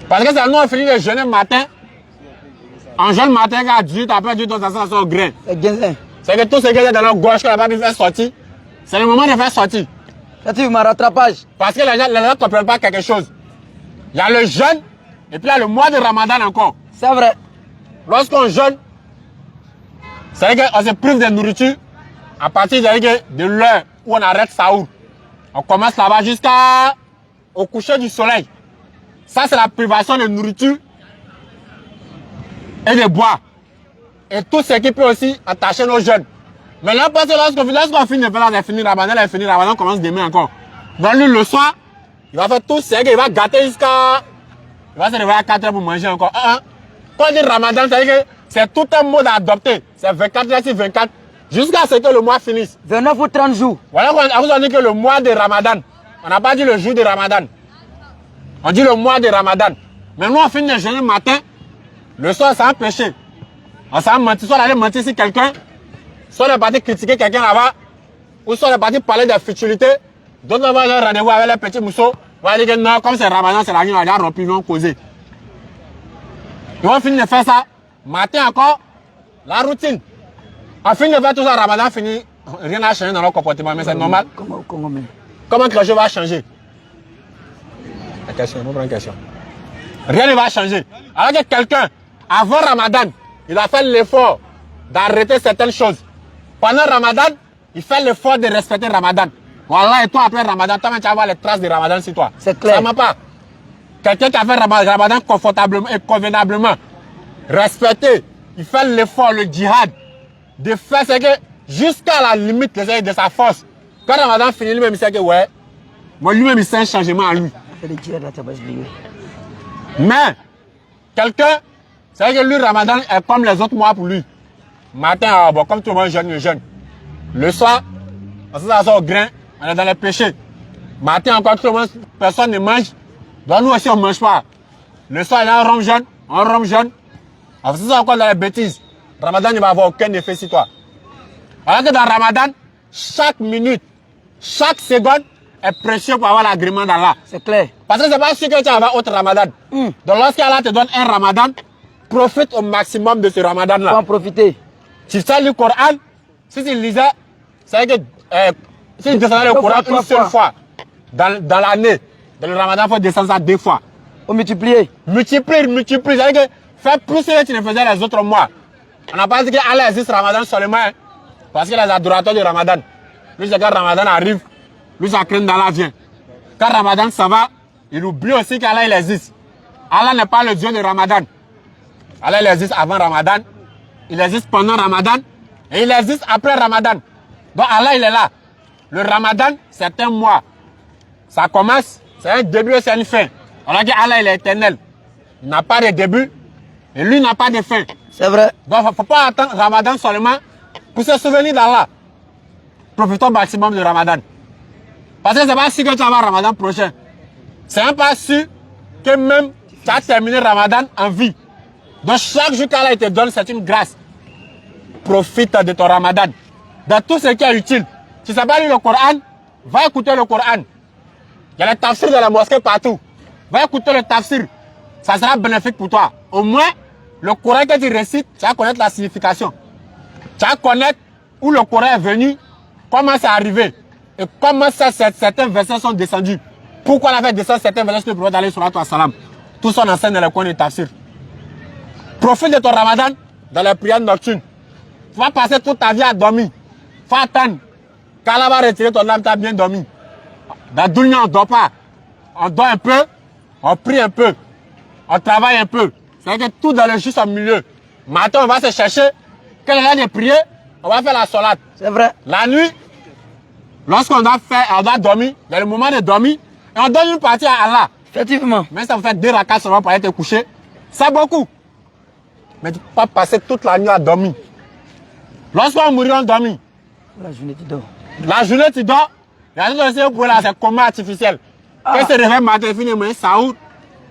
Parce que c'est nous, on finit de jeûner le matin. En jeûne matin, à 18, après 18, ça sort au grain. C'est que tout ce qui est dans notre gauche qu'on n'a pas pu faire sortir, c'est le moment de faire sortir. C'est un rattrapage. Parce que les gens ne comprennent pas quelque chose. Il y a le jeûne, et puis il y a le mois de Ramadan encore. C'est vrai. Lorsqu'on jeûne, c'est qu'on se prive de nourriture à partir de l'heure où on arrête Saour. On commence là-bas jusqu'au coucher du soleil. Ça, c'est la privation de nourriture et de bois. Et tout ce qui peut aussi attacher nos jeunes. Maintenant, parce que lorsqu'on finit de faire là, c'est fini Ramadan commence demain encore. Donc lui, le soir, il va faire tout ce qu'il va gâter jusqu'à... Il va se réveiller à 4 heures pour manger encore. Quand on dit Ramadan, c'est tout un mode à adopter. C'est 24 heures sur 24, jusqu'à ce que le mois finisse. 29 ou 30 jours. Voilà, on vous dit que le mois de Ramadan, On n'a pas dit le jour de Ramadan. On dit le mois de Ramadan. Mais nous, on finit de jeûner le matin. Le soir, c'est un péché. On s'est menti. Soit on allait mentir sur quelqu'un, soit on est parti critiquer quelqu'un là-bas, ou soit on est parti parler de futilités. D'autres vont avoir un rendez-vous avec les petits mousseaux. On va dire que non, comme c'est Ramadan, c'est la nuit, on va rompu, ils vont causer. Ils vont finir de faire ça. Matin encore, la routine. On finit de faire tout ça, Ramadan fini. Rien n'a changé dans leur comportement, mais c'est normal. Comment que le jeu va changer? La question, on prend une question. Rien ne va changer. Alors que quelqu'un, avant Ramadan, il a fait l'effort d'arrêter certaines choses. Pendant Ramadan, il fait l'effort de respecter Ramadan. Voilà, et toi, après Ramadan, toi, tu vas avoir les traces de Ramadan sur toi. C'est clair. Ça ne pas. Quelqu'un qui a fait Ramadan confortablement et convenablement, respecté, il fait l'effort, le djihad, de faire ce que, jusqu'à la limite de sa force. Quand Ramadan finit, lui-même, il sait que, ouais, moi, lui-même, il sait un changement en lui. Mais, quelqu'un, c'est vrai que lui, Ramadan est comme les autres mois pour lui. Matin, bon, comme tout le monde jeûne. Le soir, on s'assoit au grain, on est dans les péchés. Matin, encore tout le monde, personne ne mange. Donc nous aussi, on ne mange pas. Le soir, il y a un rhum jeune, on fait ça encore dans les bêtises. Ramadan ne va avoir aucun effet sur toi. Alors que dans Ramadan, chaque minute, chaque seconde est précieux pour avoir l'agrément d'Allah. C'est clair. Parce que c'est pas sûr que tu vas avoir autre Ramadan. Donc lorsqu'Allah te donne un Ramadan, profite au maximum de ce Ramadan-là. Faut en profiter. Tu sais le Coran, si tu lisais, c'est que si tu descendais le Coran une seule fois dans l'année, dans le Ramadan, il faut descendre ça 2 fois. Faut multiplier. Multiplie. C'est-à-dire que faire plus que tu ne faisais les autres mois. On n'a pas dit qu'Allah existe Ramadan seulement, hein, parce que les adorateurs du Ramadan. Lui, c'est quand Ramadan arrive, lui, sa crainte d'Allah vient. Quand Ramadan ça va, il oublie aussi qu'Allah il existe. Allah n'est pas le Dieu de Ramadan. Allah il existe avant Ramadan, il existe pendant Ramadan et il existe après Ramadan. Donc Allah il est là. Le Ramadan, c'est un mois. Ça commence, c'est un début et c'est une fin. Alors que Allah il est éternel. Il n'a pas de début et lui n'a pas de fin. C'est vrai. Donc il ne faut pas attendre Ramadan seulement pour se souvenir d'Allah. Profitons au maximum de Ramadan. Parce que ce n'est pas sûr que tu vas avoir Ramadan prochain. C'est même pas sûr que même tu as terminé Ramadan en vie. Donc chaque jour qu'Allah te donne, c'est une grâce. Profite de ton Ramadan. Dans tout ce qui est utile. Si tu ne sais pas lire le Coran, va écouter le Coran. Il y a les tafsirs de la mosquée partout. Va écouter le tafsir. Ça sera bénéfique pour toi. Au moins, le Coran que tu récites, tu vas connaître la signification. Tu vas connaître où le Coran est venu, comment c'est arrivé et comment certains versets sont descendus. Pourquoi on a fait descendre certains versets sur le prophète d'aller sur la salam. Tout ça on enseigne dans le coin de tafsir. Profite de ton Ramadan dans les prières nocturnes. Tu vas passer toute ta vie à dormir. Faut attendre. Quand Allah va retirer ton âme, tu as bien dormi. Dans le dunya, on ne dort pas. On dort un peu, on prie un peu, on travaille un peu. C'est-à-dire que tout dans le juste milieu. Matin, on va se chercher. Quand il y a de prier, on va faire la salade. C'est vrai. La nuit, lorsqu'on doit dormir, il y a le moment de dormir, et on donne une partie à Allah. Effectivement. Mais ça vous fait 2 rakats seulement pour aller te coucher. C'est beaucoup. Mais tu ne peux pas passer toute la nuit à dormir. Lorsqu'on mourit, on dormit. La journée, tu dors. La journée, tu dors. La journée, c'est coma artificiel. Quand il se réveille matin, il finit, mais ça ouvre.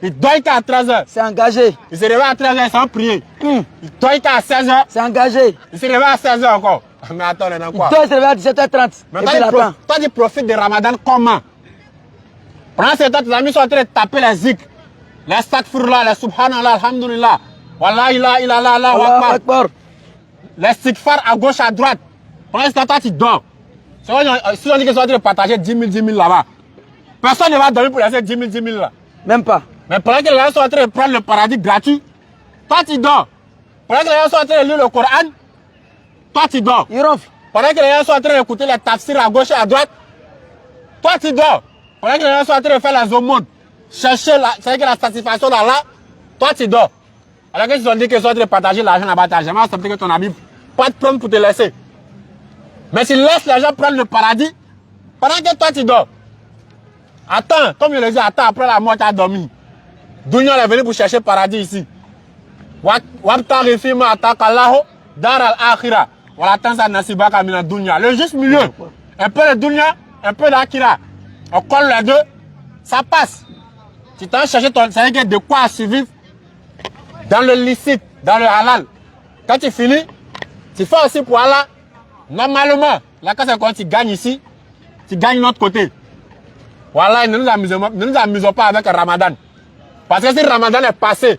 Il dort qu'à 13h. C'est engagé. Il se réveille à 13h sans prier. Il dort qu'à 16h. C'est engagé. Il se réveille à 16h encore. Mais attends, on est dans quoi? Il se réveille à 17h30. Mais toi, tu profites de Ramadan comment? Pendant ce temps, tes amis sont en train de taper les zik, les astaghfirullah, les subhanallah, alhamdulillah. Wallah, ilaha illallah, Allahu akbar. Les istighfar à gauche, à droite. Pendant ce temps, toi, tu dors. Si on dit qu'ils sont en train de partager 10 000 là-bas, personne ne va dormir pour laisser 10 000 là. Même pas. Mais pendant que les gens sont en train de prendre le paradis gratuit, toi, tu dors. Pendant que les gens sont en train de lire le Coran, toi, tu dors. Il ronfle. Pendant que les gens sont en train d'écouter les tafsirs à gauche et à droite, toi, tu dors. Pendant que les gens sont en train de faire les aumônes, chercher la satisfaction d'Allah, toi, tu dors. Alors que si on dit qu'ils sont en train de partager l'argent là-bas, tu n'as jamais accepté que ton ami pas te prendre pour te laisser. Mais s'il laisse les gens prendre le paradis, pendant que toi, tu dors. Attends, comme je le dis, attends, après la mort, tu as dormi. Dunya est venu pour chercher le paradis ici. Le juste milieu. Un peu de dunya, un peu d'akira. on colle les deux, ça passe. Tu t'en cherché ton, ça veut dire de quoi survivre dans le licite, dans le halal. Quand tu finis, tu fais aussi pour Allah. Normalement, là quand tu gagnes ici, tu gagnes de l'autre côté. Voilà, ne nous amusons pas avec le Ramadan. Parce que si le Ramadan est passé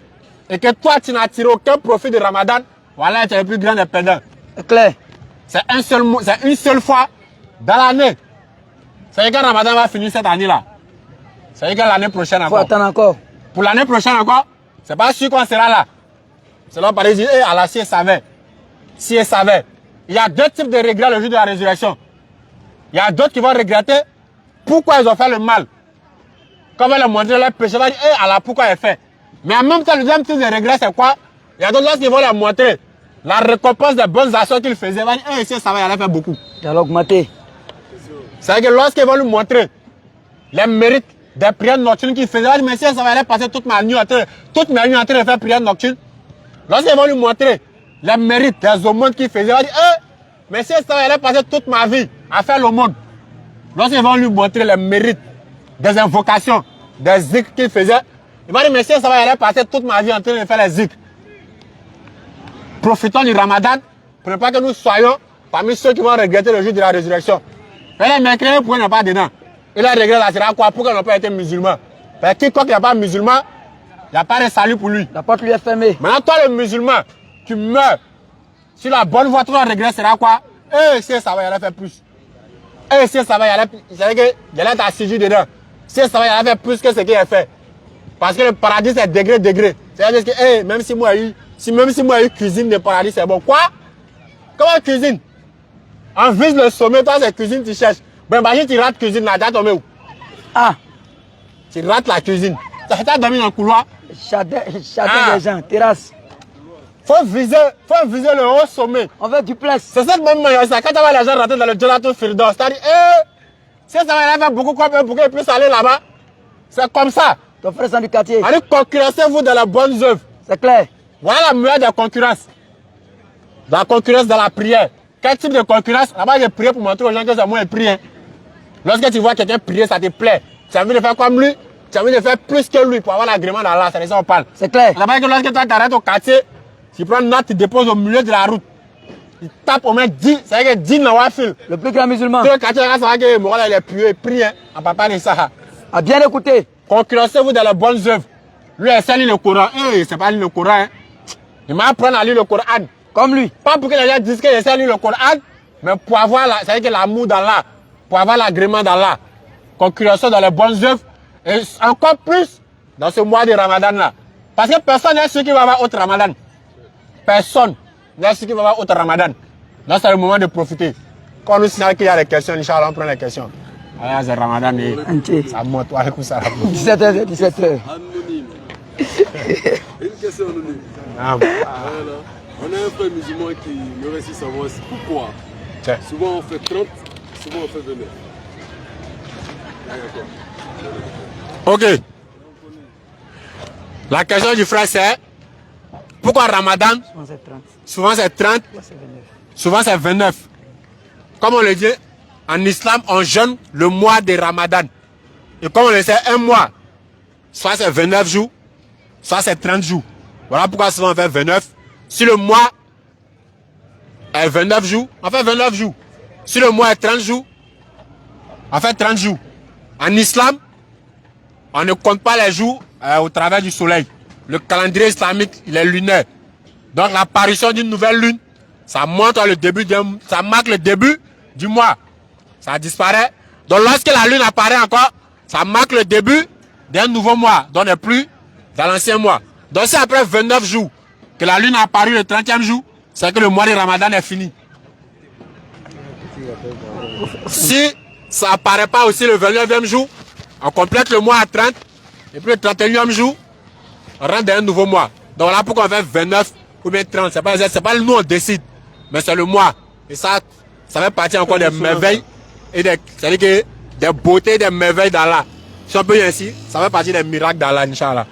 et que toi tu n'as tiré aucun profit de Ramadan, voilà, tu es le plus grand des perdants. C'est clair. C'est une seule fois dans l'année. Ça veut dire que le Ramadan va finir cette année-là. Ça veut dire que l'année prochaine encore. Faut attendre encore. Pour l'année prochaine encore, c'est pas sûr qu'on sera là. C'est là par exemple, Allah, si elle savait. Si elle savait. Il y a deux types de regrets le jour de la résurrection. Il y a d'autres qui vont regretter pourquoi ils ont fait le mal. Quand on va leur montrer leur péché, on va dire, Allah, pourquoi elle fait. Mais en même temps, le deuxième type de regret, c'est quoi? Il y a d'autres qui vont leur montrer la récompense des bonnes actions qu'ils faisaient. On va dire, si elle savait, elle allait faire beaucoup. Elle a augmenté. C'est-à-dire que lorsqu'ils vont lui montrer les mérites des prières nocturnes qu'il faisait, mais si ça va aller passer toute ma nuit en train de faire prière nocturne. Lorsqu'ils vont lui montrer les mérites des aumônes qu'il faisait, il va dire, mais si ça va aller passer toute ma vie à faire l'aumône. Lorsqu'ils vont lui montrer les mérites des invocations, des zikrs qu'il faisait, il va dire, mais si ça va aller passer toute ma vie en train de faire les zikrs. Profitons du Ramadan pour ne pas que nous soyons parmi ceux qui vont regretter le jour de la résurrection. Mais les mercredis, pourquoi il n'est pas dedans? Et le regret là, sera quoi? Pourquoi ils n'ont pas été musulmans? Parce que quiconque n'est pas musulman, il n'y a pas de salut pour lui. La porte lui est fermée. Maintenant, toi le musulman, tu meurs. Sur la bonne voie, ton regret sera quoi? Si ça va, il allait faire plus. Si ça va, il allait t'assiger dedans. Si ça va, il allait faire plus que ce qu'il a fait. Parce que le paradis, c'est degré, degré. C'est-à-dire que, même si moi, j'ai eu cuisine de paradis, c'est bon. Quoi? Comment cuisine? On vise le sommet, toi, c'est cuisine, tu cherches. Ben, imagine, tu rates cuisine, là, tu as tombé où? Ah! Tu rates la cuisine. Tu as dormi dans le couloir? Jardin des gens, terrasse. Faut viser le haut sommet. On veut du place. C'est ça le même moment, quand tu vois les gens rentrer dans le Jonathan Firdaus, c'est-à-dire, si ça va faire beaucoup, pour qu'ils puissent aller là-bas, c'est comme ça. Ton frère c'est du quartier. Allez, concurrencez-vous dans les bonnes œuvres. C'est clair. Voilà la meilleure des concurrences. La concurrence dans la prière. Quel type de concurrence? Là-bas, j'ai prié pour montrer aux gens que c'est moi qui prie. Lorsque tu vois quelqu'un prier, ça te plaît. Tu as envie de faire comme lui, tu as envie de faire plus que lui pour avoir l'agrément d'Allah. C'est ça on parle. C'est clair. Là-bas, lorsque toi t'arrêtes au quartier, tu prends une note, tu déposes au milieu de la route. Tu tapes au moins 10, c'est vrai que 10 dans la file. Le plus grand musulman. Tout le quartier, ça va que Moral, il est prié, il prie, en papa de ça. A bien écouté. Concurrencez-vous dans les bonnes œuvres. Lui, il sait lire le Coran. C'est pas lire le Coran. Hein. Il m'apprend à lire le Coran. Comme lui. Pas pour que les gens disent qu'il sait lire le Coran, mais pour avoir l'amour d'Allah, pour avoir l'agrément d'Allah. Concurrencez dans les bonnes œuvres. Et encore plus dans ce mois de Ramadan là. Parce que personne n'est sûr qui va avoir autre Ramadan. Personne n'est sûr qui va avoir autre Ramadan. Là, c'est le moment de profiter. Quand on nous signale qu'il y a des questions, Inch'Allah, on prend les questions. Ah, c'est Ramadan et ça monte. 17h, 17h. Anonyme. Une question anonyme. Ah. Voilà. On a un frère musulman qui me réussit savoir pourquoi. Tiens. Souvent on fait 30, souvent on fait 29. Ok. La question du frère c'est pourquoi Ramadan? Souvent c'est 30. Souvent c'est 30. Souvent c'est 29. Comme on le dit, en islam, on jeûne le mois de Ramadan. Et comme on le sait, un mois, soit c'est 29 jours, soit c'est 30 jours. Voilà pourquoi souvent on fait 29. Si le mois est 29 jours, on fait 29 jours. Si le mois est 30 jours, on fait 30 jours. En islam, on ne compte pas les jours au travers du soleil. Le calendrier islamique, il est lunaire. Donc l'apparition d'une nouvelle lune, ça marque le début du mois. Ça disparaît. Donc lorsque la lune apparaît encore, ça marque le début d'un nouveau mois. Donc n'est plus dans l'ancien mois. Donc c'est après 29 jours que la lune a apparu le 30e jour, c'est que le mois de Ramadan est fini. Si ça apparaît pas aussi le 29e jour, on complète le mois à 30, et puis le 31e jour, on rentre dans un nouveau mois. Donc voilà pourquoi on fait 29 ou bien 30. C'est pas nous on décide, mais c'est le mois. Et ça fait partie encore des merveilles et c'est-à-dire que des beautés, des merveilles d'Allah. Si on peut dire ainsi, ça fait partie des miracles d'Allah, Inch'Allah.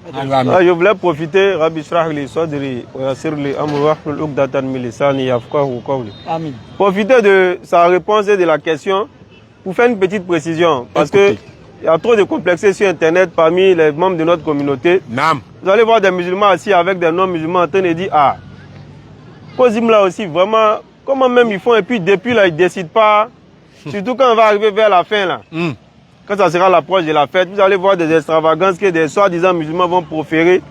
Je voulais profiter, Rabbi Shrah li Sadri, Yassir li Amr Wahlul Uqdatan min Lisani Yafqahu Qawli. Amin. Profiter de sa réponse et de la question pour faire une petite précision, parce qu'il y a trop de complexité sur Internet parmi les membres de notre communauté. Naam. Vous allez voir des musulmans assis avec des non-musulmans en train de dire, ah, Kozim là aussi, vraiment, comment même ils font, et puis depuis là, ils ne décident pas, surtout quand on va arriver vers la fin là. Quand ça sera l'approche de la fête, vous allez voir des extravagances que des soi-disant musulmans vont proférer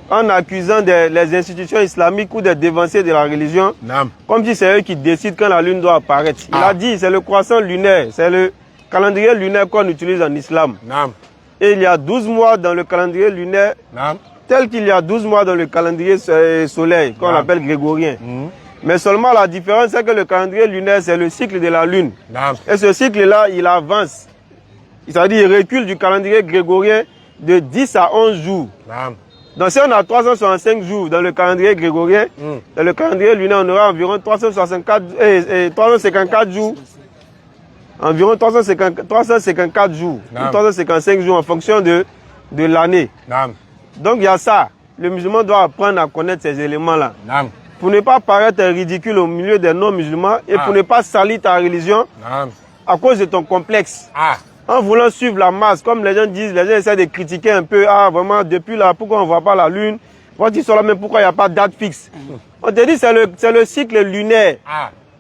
en accusant les institutions islamiques ou des dévanciers de la religion, comme si c'est eux qui décident quand la lune doit apparaître. Il a dit, c'est le croissant lunaire, c'est le calendrier lunaire qu'on utilise en islam. Et il y a 12 mois dans le calendrier lunaire, tel qu'il y a 12 mois dans le calendrier solaire, qu'on appelle grégorien. Mais seulement la différence, c'est que le calendrier lunaire, c'est le cycle de la lune. Et ce cycle-là, il avance. C'est-à-dire, il recule du calendrier grégorien de 10 à 11 jours. Donc si on a 365 jours dans le calendrier grégorien, dans le calendrier lunaire, on aura environ 354 jours. Environ 354 jours, ou 355 jours en fonction de l'année. Donc il y a ça. Le musulman doit apprendre à connaître ces éléments-là. Pour ne pas paraître ridicule au milieu des non-musulmans et pour ne pas salir ta religion à cause de ton complexe. En voulant suivre la masse, comme les gens disent, les gens essaient de critiquer un peu, ah vraiment, depuis là, pourquoi on ne voit pas la lune? Quand ils sont là, même pourquoi il n'y a pas de date fixe? On te dit c'est le cycle lunaire.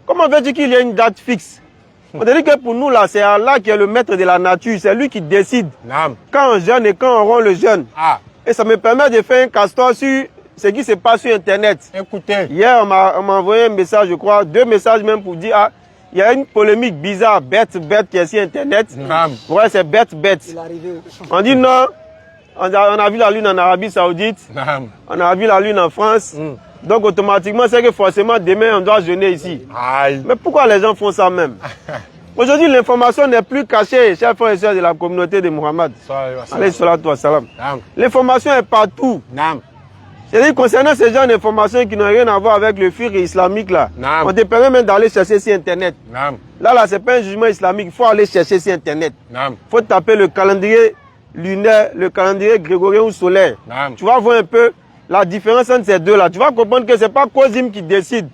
Comment veux-tu qu'il y ait une date fixe? On te dit que pour nous là, c'est Allah qui est le maître de la nature, c'est lui qui décide quand on jeûne et quand on rompt le jeûne. Et ça me permet de faire un castor sur ce qui se passe sur Internet. Écoutez. Hier, on m'a envoyé un message, je crois, 2 messages même pour dire, ah, il y a une polémique bizarre, bête qui est sur Internet. Ouais, c'est bête. On dit non, on a vu la lune en Arabie Saoudite, on a vu la lune en France. Donc automatiquement, c'est que forcément, demain, on doit jeûner ici. Mais pourquoi les gens font ça même? Aujourd'hui, l'information n'est plus cachée, chers frères et sœurs de la communauté de Muhammad. Alayhi salatu wa salam. L'information est partout. C'est-à-dire, concernant ces genres d'informations qui n'ont rien à voir avec le fiqh islamique, là, on te permet même d'aller chercher sur Internet. Là, c'est pas un jugement islamique, il faut aller chercher sur Internet. Il faut taper le calendrier lunaire, le calendrier grégorien ou solaire. Tu vas voir un peu la différence entre ces deux-là. Tu vas comprendre que ce n'est pas Kozim qui décide.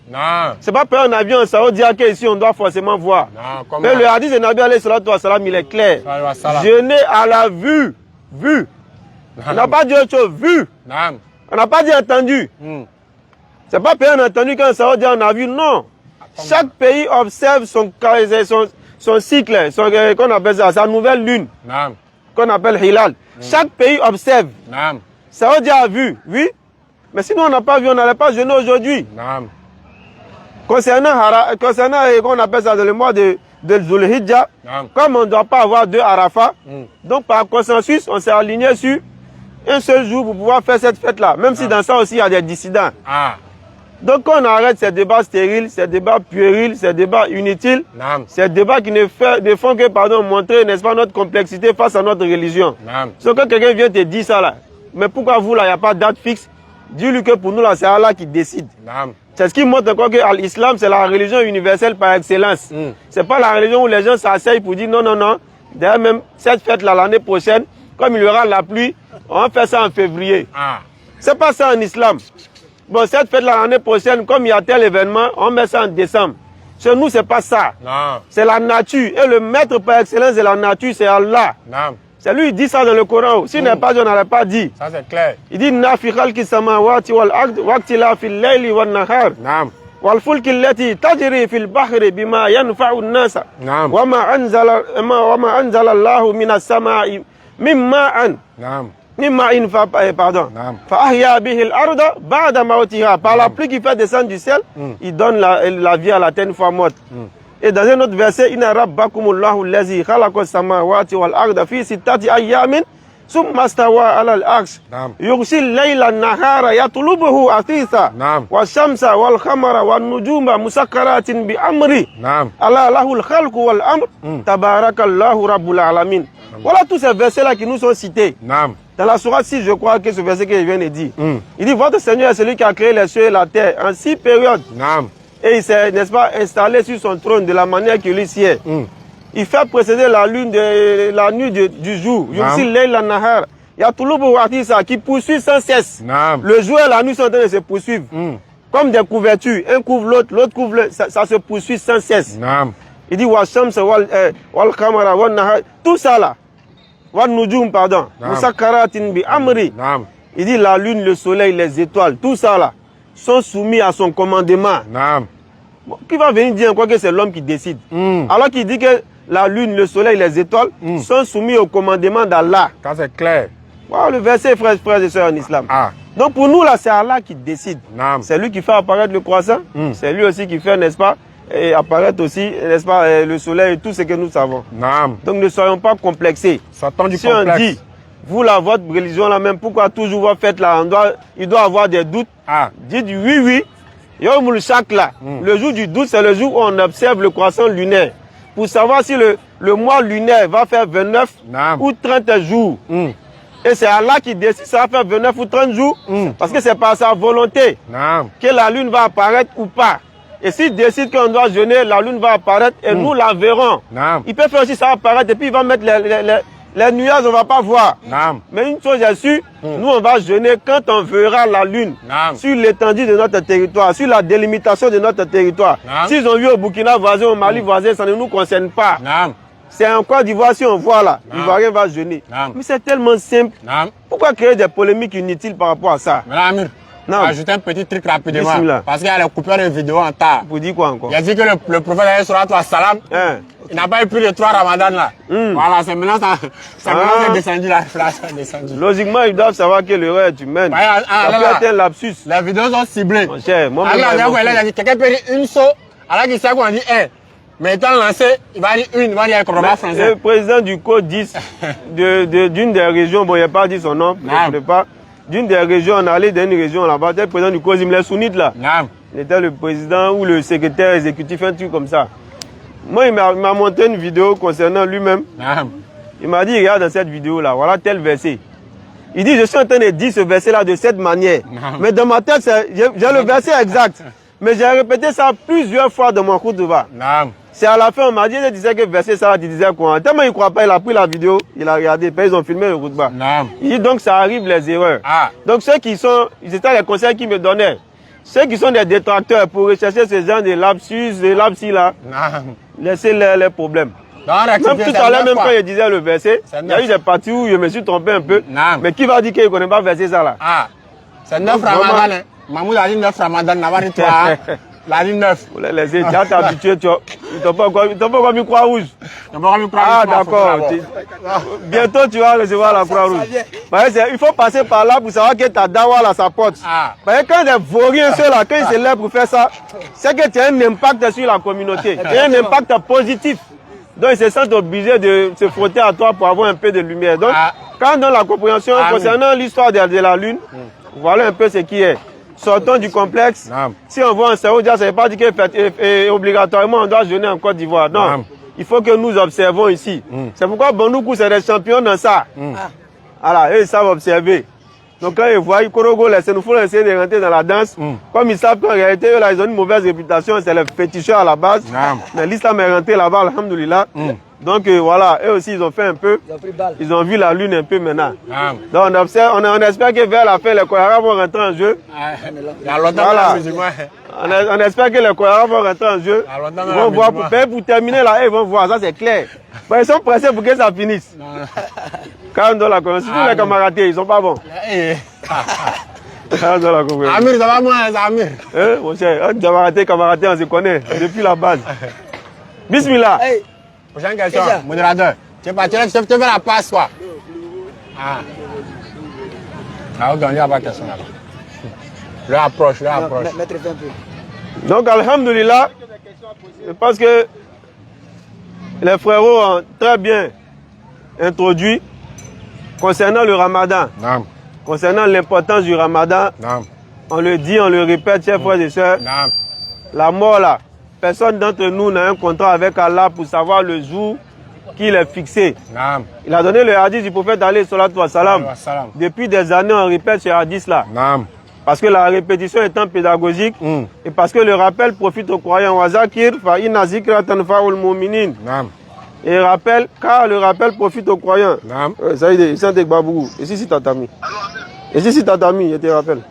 Ce n'est pas prendre un avion en Saoudi qu'ici on doit forcément voir. Mais le hadith de Nabi alayhi salatu wa salam, il est clair. Jeûner à la vue. On n'a pas dit autre chose, vue. On n'a pas dit entendu. C'est pas pays entendu quand ça dit on a vu, non. Chaque pays observe son cycle, qu'on appelle ça, sa nouvelle lune, qu'on appelle Hilal. Chaque pays observe. Ça dit a vu, oui. Mais sinon on n'a pas vu, on n'allait pas jeûner aujourd'hui. Concernant qu'on appelle ça dans le mois de Zulhijjah, comme on ne doit pas avoir 2 Arafat, donc par consensus, on s'est aligné sur un seul jour pour pouvoir faire cette fête-là, même si dans ça aussi il y a des dissidents. Donc on arrête ces débats stériles, ces débats puérils, ces débats inutiles, ces débats qui ne font que montrer, n'est-ce pas, notre complexité face à notre religion. Donc quand quelqu'un vient te dire ça là, mais pourquoi vous là, il n'y a pas de date fixe? Dis-lui que pour nous là, c'est Allah qui décide. C'est ce qui montre encore que l'islam c'est la religion universelle par excellence. C'est pas la religion où les gens s'asseyent pour dire non. D'ailleurs même cette fête là l'année prochaine, comme il y aura la pluie, on fait ça en février. C'est pas ça en islam. Bon, cette fête-là, l'année prochaine, comme il y a tel événement, on met ça en décembre. Chez nous, c'est pas ça. C'est la nature. Et le maître par excellence de la nature, c'est Allah. C'est lui qui dit ça dans le Coran. S'il n'est pas dit, on n'aurait pas dit. Ça, c'est clair. Il dit, Na fi khalqi samawati wal ard, waqtila fil layli wan nahar. Wal fulki allati tajri fil bahri bima yanfa'u an-nasa. Wa ma anzala Allahu minas sama'i mimma'an. Par la pluie qui fait descendre du ciel, il donne la vie à la terre une fois morte. Et dans un autre verset, Inna rabbakumullahu allazi khalaqa as-samawati wal arda fi sittati ayyamin thumma stawa 'ala al-'arsh yughshi al-layla an-nahara yatlubuhu athitha wash-shamsa wal-qamara wan-nujuma musakkaratin bi amri ala lahu al-khalqu wal-amr tabarakallahu rabbul alamin. Voilà tous ces versets-là qui nous sont cités. Dans la sourate 6, je crois que ce verset que je viens de dire. Il dit, votre Seigneur est celui qui a créé les cieux et la terre en 6 périodes. Et il s'est, n'est-ce pas, installé sur son trône de la manière qu'il lui sied. Il fait précéder la lune de la nuit du jour. Qui poursuit sans cesse. Le jour et la nuit sont en train de se poursuivre. Comme des couvertures. Un couvre l'autre, l'autre couvre l'autre. Ça se poursuit sans cesse. Il dit wa shams wal qamara wan nahar. Tout ça là. Wan nujum, pardon. Musakkaratin bi amri. Il dit la lune, le soleil, les étoiles, tout ça là sont soumis à son commandement. Bon, qui va venir dire quoi que c'est l'homme qui décide? Alors qu'il dit que la lune, le soleil, les étoiles sont soumis au commandement d'Allah. Ça c'est clair. Wow, le verset, frères et sœurs en islam. Donc pour nous là, c'est Allah qui décide. C'est lui qui fait apparaître le croissant. C'est lui aussi qui fait, n'est-ce pas, et apparaître aussi, n'est-ce pas, le soleil et tout ce que nous savons. Donc ne soyons pas complexés. Sortons du si complexe. On dit, vous là, votre religion là même, pourquoi toujours vous faites là, il doit avoir des doutes. Dites oui. Yomul Shak là, le jour du doute, c'est le jour où on observe le croissant lunaire. Pour savoir si le mois lunaire va faire 29 ou 30 jours. Et c'est Allah qui décide ça va faire 29 ou 30 jours. Parce que c'est par sa volonté que la lune va apparaître ou pas. Et s'il décide qu'on doit jeûner, la lune va apparaître et nous la verrons. Il peut faire aussi ça apparaître et puis il va mettre les nuages, on ne va pas voir. Mais une chose est sûre, nous on va jeûner quand on verra la lune sur l'étendue de notre territoire, sur la délimitation de notre territoire. S'ils ont vu au Burkina voisin, au Mali voisin, ça ne nous concerne pas. C'est en Côte d'Ivoire, si on voit là, l'Ivoirien va jeûner. Mais c'est tellement simple. Pourquoi créer des polémiques inutiles par rapport à ça? Ajouter un petit truc rapidement. Parce qu'il y a les coupeurs de vidéos en tas. Vous dites quoi encore? Il a dit que le prophète salam, il n'a pas eu plus de 3 ramadans là. Voilà, c'est maintenant ça est descendu là. Logiquement, ils doivent savoir que l'erreur est humaine. Ça peut être un lapsus. Les vidéos sont ciblées. Mon cher, moi, quelqu'un peut dire une saut, alors qu'il sait qu'on dit un. Mais étant lancé, il va dire une, il va dire un chronomètre français. Le président du Code 10 d'une des régions, bon, il n'a pas dit son nom, je ne pas. D'une des régions, on est allé dans une région là-bas, le président du COSIM, les Sunnites là. Il était le président ou le secrétaire exécutif, un truc comme ça. Moi, il m'a montré une vidéo concernant lui-même. Il m'a dit, regarde dans cette vidéo là, voilà tel verset. Il dit, je suis en train de dire ce verset là de cette manière. Mais dans ma tête, j'ai le verset exact. Mais j'ai répété ça plusieurs fois dans mon cours de bas. C'est à la fin, on m'a dit, il disait que verset ça, il disait quoi. Tellement il ne croit pas, il a pris la vidéo, il a regardé, puis ils ont filmé le route-bas. Il dit donc ça arrive les erreurs. Donc ceux qui sont, c'était les conseils qu'ils me donnaient. Ceux qui sont des détracteurs pour rechercher ce genre de lapsus, de lapsi là, laissez les problèmes. Même tout à l'heure, même quand il disait le verset, il y a eu des parties où je me suis trompé un peu. Mais qui va dire qu'il ne connaît pas verset ça là? C'est 9 Ramadan. Mahmoud a dit 9 Ramadan, n'a pas dit 3. La ligne 9. Vous les laissez, tu as t'es habitué, ils t'ont pas encore mis croix rouge. D'accord. Bientôt tu vas recevoir la croix rouge. Il faut passer par là pour savoir que ta dawa là, ça porte. Quand les vauriens ceux là, quand ils se lèvent pour faire ça, c'est que tu as un impact sur la communauté. Tu as un impact positif. Donc ils se sentent obligés de se frotter à toi pour avoir un peu de lumière. Donc quand dans la compréhension concernant l'histoire de la lune, voilà un peu ce qui est. Sortons du complexe. Si on voit un Saoudien, ça ne veut pas dire qu'obligatoirement on doit jeûner en Côte d'Ivoire. Non. Il faut que nous observons ici. C'est pourquoi Bandoukou, c'est des champions dans ça. Voilà, eux, ils savent observer. Donc quand ils voient Korogo, il nous faut essayer de rentrer dans la danse. Comme ils savent qu'en réalité, eux, là, ils ont une mauvaise réputation, c'est les féticheurs à la base. Mais l'islam est rentré là-bas, alhamdoulilah. Donc voilà, eux aussi ils ont fait un peu, ils ont vu la lune un peu maintenant. Donc on observe, on espère que vers la fin les Koyara vont rentrer en jeu. Voilà. On espère que les Koyara vont rentrer en jeu. Ils vont voir, pour terminer là, ils vont voir, ça c'est clair. Ils sont pressés pour que ça finisse. Quand on doit la connaître, surtout les camarades, ils sont pas bons. Amir, ça va moi, Amir. Mon cher, camarades, on se connaît depuis la base. Bismillah. Prochaine question, modérateur. Tu fais la passe, quoi. Donc, il n'y a pas de question là-bas. Je approche. Donc, alhamdoulilah, je pense que les frérots ont très bien introduit concernant le ramadan. Concernant l'importance du ramadan, on le dit, on le répète, chers frères et sœurs, la mort là, personne d'entre nous n'a un contrat avec Allah pour savoir le jour qu'il est fixé. Il a donné le hadith du prophète alayhi salatu wa salam. Depuis des années, on répète ce hadith là. Parce que la répétition étant pédagogique et parce que le rappel profite aux croyants. Wazakir fa inna zikra tanfa'ul mu'minin. Et rappel, car le rappel profite aux croyants. Ça y est, c'est un Babougou. Ici, c'est tatami. Ici, c'est tatami, je te rappelle.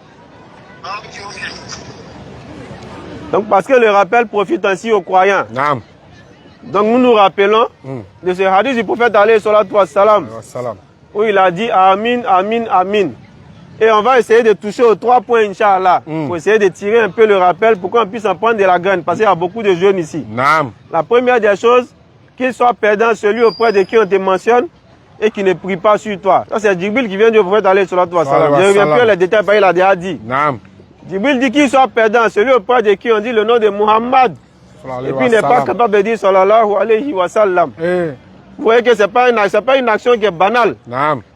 Donc, parce que le rappel profite ainsi aux croyants. Donc nous nous rappelons de ce hadith du prophète alayhi salatu wassalam, où il a dit Amin, Amin, Amin. Et on va essayer de toucher aux 3 points, Inch'Allah, pour essayer de tirer un peu le rappel pour qu'on puisse en prendre de la graine, parce qu'il y a beaucoup de jeunes ici. La première des choses, qu'il soit perdant celui auprès de qui on te mentionne et qui ne prie pas sur toi. Ça c'est Djibril qui vient du prophète alayhi salatu wassalam. Je ne reviens plus les détails, parce qu'il a déjà dit. Djibril dit qu'il soit perdant celui auprès de qui on dit le nom de Muhammad. Et puis il n'est pas capable de dire sallallahu alayhi wa sallam. Vous voyez que ce n'est pas une action qui est banale.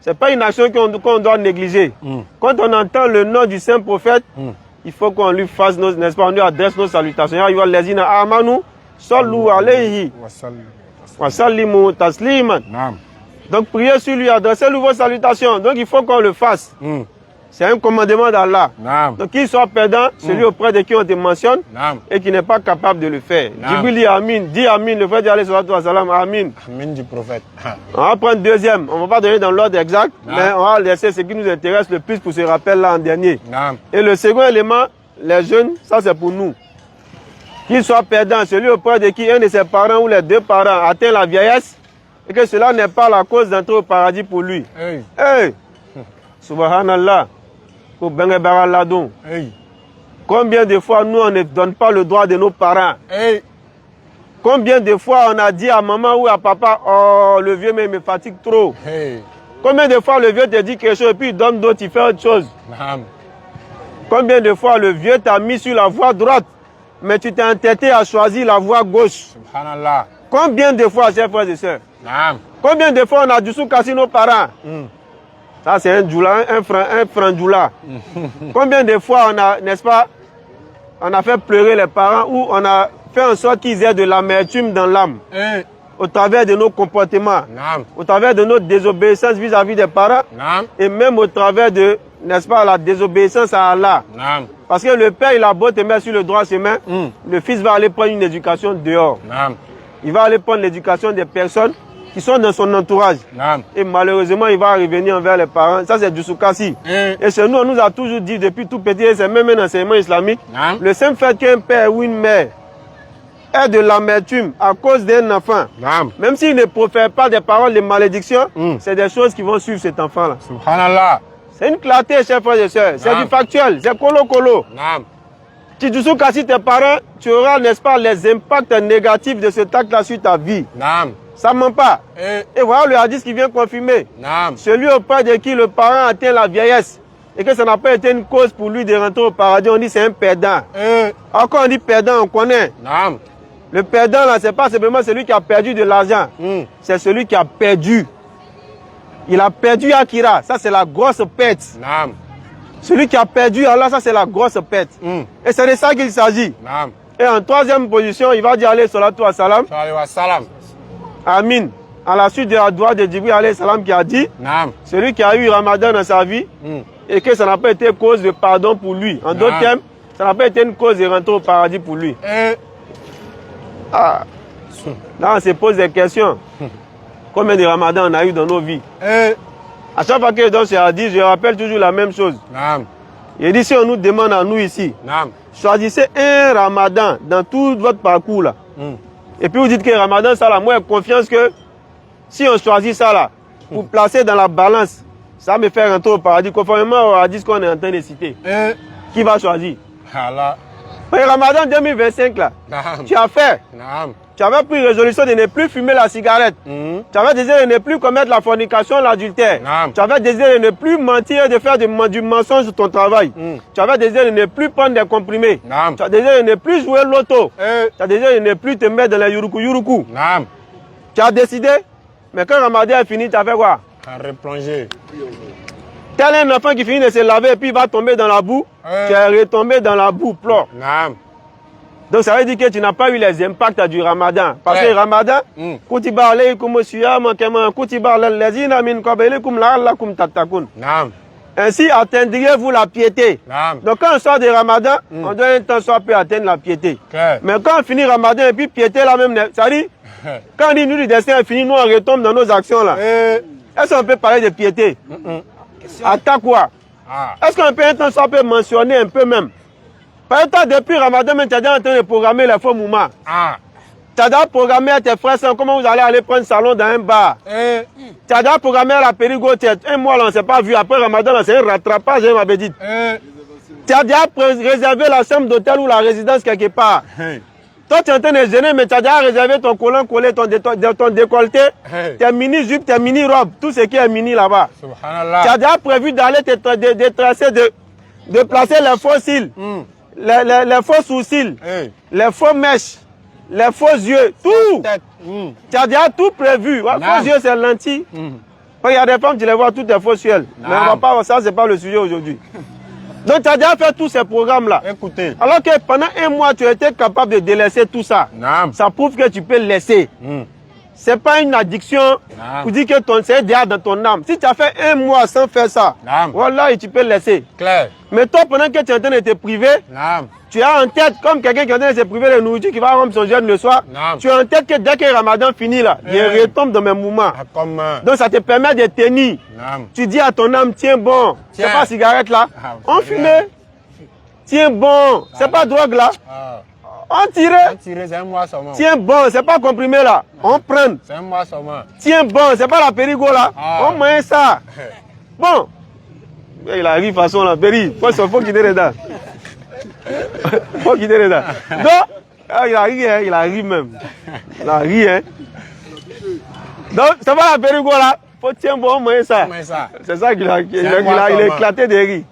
Ce n'est pas une action qu'on doit négliger. Quand on entend le nom du saint prophète, il faut qu'on lui fasse, n'est-ce pas, on lui adresse nos salutations. Ya ayyuhal lazina amanu sallu alayhi wa sallimu tasliman. Donc priez sur lui, adressez-lui vos salutations. Donc il faut qu'on le fasse. C'est un commandement d'Allah. Donc qu'il soit perdant, celui auprès de qui on te mentionne et qui n'est pas capable de le faire. Djibril dit Amin, dis Amin, le frère dit alayhi salatu wa salam, Amin. Amin du prophète. On va prendre deuxième, on ne va pas donner dans l'ordre exact, mais on va laisser ce qui nous intéresse le plus pour ce rappel-là en dernier. Et le second élément, les jeunes, ça c'est pour nous. Qu'il soit perdant, celui auprès de qui un de ses parents ou les deux parents atteint la vieillesse et que cela n'est pas la cause d'entrer au paradis pour lui. Subhanallah. Combien de fois nous on ne donne pas le droit de nos parents? Combien de fois on a dit à maman ou à papa, oh le vieux mais il me fatigue trop. Combien de fois le vieux te dit quelque chose et puis il donne d'autres, il fait autre chose. Combien de fois le vieux t'a mis sur la voie droite mais tu t'es entêté à choisir la voie gauche. Subhanallah. Combien de fois, chers frères et sœurs? Combien de fois on a dû sous-casser nos parents? Ça, c'est un djoula, un franc djoula. Combien de fois on a, n'est-ce pas, on a fait pleurer les parents ou on a fait en sorte qu'ils aient de l'amertume dans l'âme au travers de nos comportements, au travers de notre désobéissance vis-à-vis des parents et même au travers de, n'est-ce pas, la désobéissance à Allah. Parce que le père, il a beau te mettre sur le droit chemin, le fils va aller prendre une éducation dehors. Il va aller prendre l'éducation des personnes qui sont dans son entourage. Et malheureusement, il va revenir envers les parents. Ça, c'est du soukassi. Et chez nous, on nous a toujours dit depuis tout petit, c'est même un enseignement islamique, le simple fait qu'un père ou une mère ait de l'amertume à cause d'un enfant, même s'il ne profère pas des paroles de malédiction, c'est des choses qui vont suivre cet enfant-là. Subhanallah. C'est une clarté, chers frères et sœurs. C'est du factuel, c'est colo-colo. Si tu soukassis tes parents, tu auras, n'est-ce pas, les impacts négatifs de cet acte-là sur ta vie. Ça ne ment pas. Et voilà le hadith qui vient confirmer. Celui auprès de qui le parent atteint la vieillesse et que ça n'a pas été une cause pour lui de rentrer au paradis, on dit c'est un perdant. Alors quand on dit perdant, on connaît. Le perdant là, c'est pas simplement celui qui a perdu de l'argent. C'est celui qui a perdu. Il a perdu Akira. Ça c'est la grosse perte. Celui qui a perdu Allah, ça c'est la grosse perte. Et c'est de ça qu'il s'agit. Et en troisième position, il va dire alayhi salatu wa salam. Amin. À la suite de la doua de Djibril alayhi salam qui a dit, celui qui a eu Ramadan dans sa vie et que ça n'a pas été cause de pardon pour lui. En d'autres termes, ça n'a pas été une cause de rentrer au paradis pour lui. Là, on se pose des questions. Combien de Ramadan on a eu dans nos vies? À chaque fois que je donne ce hadith, je rappelle toujours la même chose. Il dit, si on nous demande à nous ici, choisissez un Ramadan dans tout votre parcours là. Et puis vous dites que Ramadan, ça là, moi j'ai confiance que si on choisit ça là, pour placer dans la balance, ça va me faire rentrer au paradis, conformément au hadith qu'on est en train de citer. Qui va choisir? Le Ramadan 2025 là, tu as fait. Tu avais pris résolution de ne plus fumer la cigarette. Tu avais désiré de ne plus commettre la fornication, l'adultère. Tu avais désiré de ne plus mentir et de faire du mensonge sur ton travail. Tu avais désiré de ne plus prendre des comprimés. Tu as désiré de ne plus jouer l'auto. Tu as désiré de ne plus te mettre dans les yuruku. Tu as décidé, mais quand Ramadan est fini, tu as fait quoi? Replonger. Tel un enfant qui finit de se laver et puis il va tomber dans la boue. Tu es retombé dans la boue, plore. Donc ça veut dire que tu n'as pas eu les impacts du Ramadan. Parce que le Ramadan, Kutiba alaykum siyam kama kutiba alal ladzina min qablikum la'allakum tattaqun. Ainsi atteindriez-vous la piété. Donc quand on sort du Ramadan, on doit un temps soit peut atteindre la piété. Mais quand on finit Ramadan et puis piété là même, ça dit, quand on dit nous le destin est fini, nous on retombe dans nos actions là. Est-ce qu'on peut parler de piété? Attends quoi? Est-ce qu'on peut un temps soit peut mentionner un peu même? Par exemple, depuis Ramadan, tu es déjà en train de programmer les faux mouvements. Tu as déjà programmé à tes frères comment vous allez aller prendre salon dans un bar. Tu as déjà programmé à la Périgo, un mois là, on ne s'est pas vu. Après Ramadan, c'est un rattrapage, hein, ma petite. Tu as déjà réservé la chambre d'hôtel ou la résidence quelque part. Toi, tu es en train de gêner, mais tu as déjà réservé ton collant collé, ton décolleté, tes mini-jupes, tes mini-robes, tout ce qui est mini là-bas. Tu as déjà prévu d'aller te tracer, de placer les faux cils, les faux sourcils, les faux mèches, les faux yeux, tout. Tu as déjà tout prévu. Ouais, faux yeux, c'est lentilles. Il y a des femmes, tu les vois, tout est faux ciel. Mais on va pas, ça, c'est pas le sujet aujourd'hui. Donc, tu as déjà fait tous ces programmes-là. Écoutez. Alors que pendant un mois, tu as été capable de délaisser tout ça. Ça prouve que tu peux laisser. Ce n'est pas une addiction pour dire que c'est déjà dans ton âme. Si tu as fait un mois sans faire ça, voilà, et tu peux laisser. Clair. Mais toi, pendant que tu es en train de te priver, tu as en tête, comme quelqu'un qui est en train de se priver de nourriture, qui va rendre son jeûne le soir, tu as en tête que dès que le Ramadan finit, là, je retombe dans mes mouvements. Donc ça te permet de tenir. Tu dis à ton âme, tiens bon, c'est pas cigarette là, on fumait. Tiens bon, c'est pas drogue là. On tirait. C'est un mois seulement. Tiens bon, c'est pas comprimé là. On prend. C'est un mois seulement. Tiens bon, c'est pas la Périgo là. On mange ça. Bon. Il arrive façon là. Péri, faut quitter les dents. Faut quitter les dents. Donc, il arrive même. Il arrive, hein. Donc, c'est pas la Périgo là. Faut tiens bon, on mange ça. C'est ça qu'il a éclaté de rire.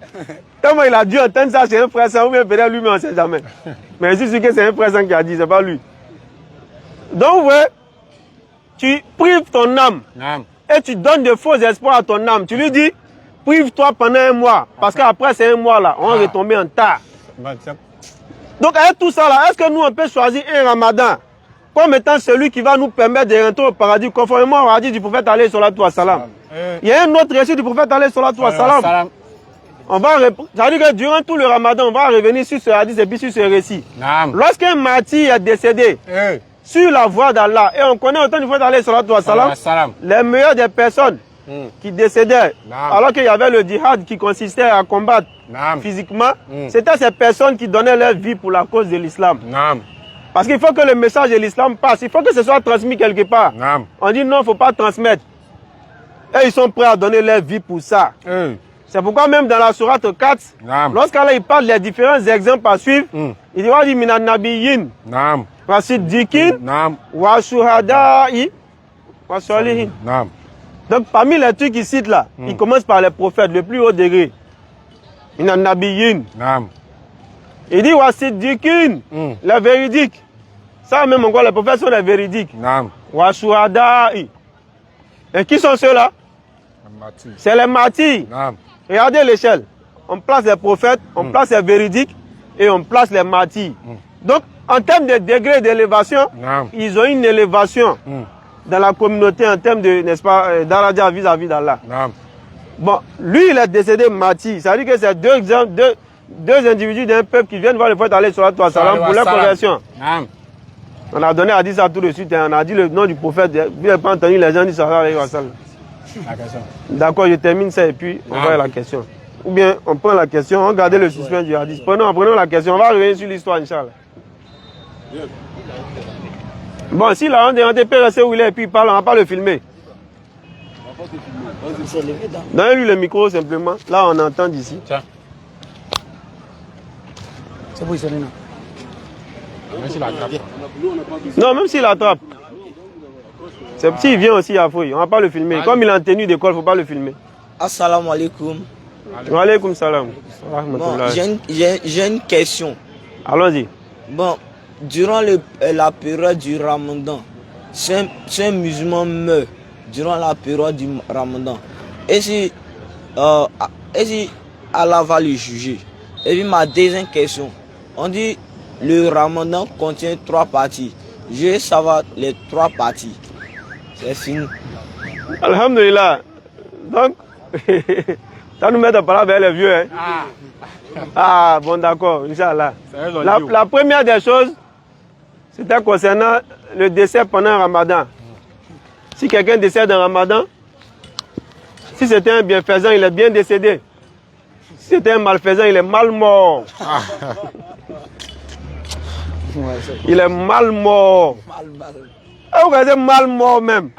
Tellement il a dû entendre ça, c'est un frère ou bien peut-être lui, mais on ne sait jamais. Mais je suis sûr que c'est un frère qui a dit, c'est pas lui. Donc, ouais, tu prives ton âme et tu donnes de faux espoirs à ton âme. Tu lui dis, prive-toi pendant un mois, parce qu'après c'est un mois là, on va retomber en tas. Donc, avec tout ça là, est-ce que nous on peut choisir un Ramadan comme étant celui qui va nous permettre de rentrer au paradis, conformément au hadith du prophète alayhi salatu wa salam? Il y a un autre récit du prophète alayhi salatu wa salam. On va ça veut dire que durant tout le Ramadan, on va revenir sur ce hadith et puis sur ce récit. Lorsqu'un martyr est décédé sur la voie d'Allah, et on connaît autant du prophète alayhi salatu wa salam, les meilleures des personnes qui décédaient, alors qu'il y avait le djihad qui consistait à combattre physiquement, c'était ces personnes qui donnaient leur vie pour la cause de l'islam. Parce qu'il faut que le message de l'islam passe, il faut que ce soit transmis quelque part. On dit non, il ne faut pas transmettre. Et ils sont prêts à donner leur vie pour ça. C'est pourquoi même dans la sourate 4, lorsqu'Allah il parle des différents exemples à suivre, il dit « Minan nabiyyin, wa siddiqin, wa shuhada'i, wa salihin ». Donc parmi les trucs qu'il cite là, il commence par les prophètes, le plus haut degré. Minan nabiyyin. Il dit « wa siddiqin », les véridiques. Ça même encore, les prophètes sont les véridiques. Wa shuhada'i. Et qui sont ceux-là? C'est les martyrs. Regardez l'échelle. On place les prophètes, on place les véridiques et on place les martyrs. Donc, en termes de degré d'élévation, ils ont une élévation dans la communauté en termes de, n'est-ce pas, d'Aradia vis-à-vis d'Allah. Bon, lui, il est décédé martyr. Ça veut dire que c'est deux individus d'un peuple qui viennent voir le prophète alayhi salatu wa salam pour leur conversion. On a donné à dire ça tout de suite. On a dit le nom du prophète. Vous n'avez pas entendu les gens dire sallallahu alayhi wa sallam. D'accord, je termine ça et puis on va à la question. Ou bien on prend la question, on garde le suspense du hadith. Prenons la question, on va revenir sur l'histoire, Inch'Allah. Bon, si là on peut rester où il est et puis il parle, on ne va pas le filmer. Donnez-lui le micro simplement. Là on entend d'ici. C'est pour Isolina. Non, même s'il attrape. S'il vient aussi à Fouille, on ne va pas le filmer. Comme il est en tenue d'école, il ne faut pas le filmer. Assalamu alaikum. Wa alaikum salam. Bon, j'ai une question. Allons-y. Bon, durant la période du Ramadan, si un musulman meurt durant la période du Ramadan, et si Allah va le juger? Et puis ma deuxième question, on dit le Ramadan contient 3 parties. Je veux savoir les 3 parties. C'est fini. Alhamdulillah. Donc, ça nous met à parler avec les vieux. Hein? Ah, bon, d'accord, Inch'Allah. La première des choses, c'était concernant le décès pendant un Ramadan. Si quelqu'un décède en Ramadan, si c'était un bienfaisant, il est bien décédé. Si c'était un malfaisant, il est mal mort. Il est mal mort. Vous regardez mal mort même.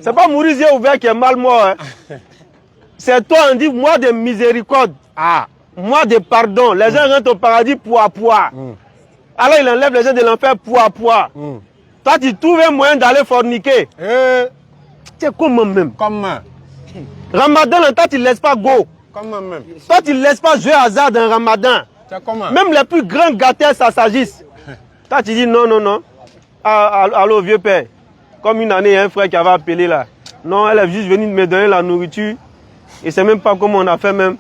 C'est pas mourir yeux ouverts qui est mal mort. Hein. C'est toi, on dit moi de miséricorde. Moi de pardon. Les gens rentrent au paradis pour à poids. Alors il enlève les gens de l'enfer pour à poids. Toi tu trouves un moyen d'aller forniquer. C'est comment même? Comment? Ramadan, toi tu ne laisses pas go. Comment même? Toi tu ne laisses pas jouer hasard dans Ramadan. C'est comment? Même les plus grands gâteurs ça s'agisse. Toi tu dis non, non, non. Allô vieux père. Comme une année, il y a un frère qui avait appelé là. Non, elle est juste venue me donner la nourriture. Et c'est même pas comment on a fait même.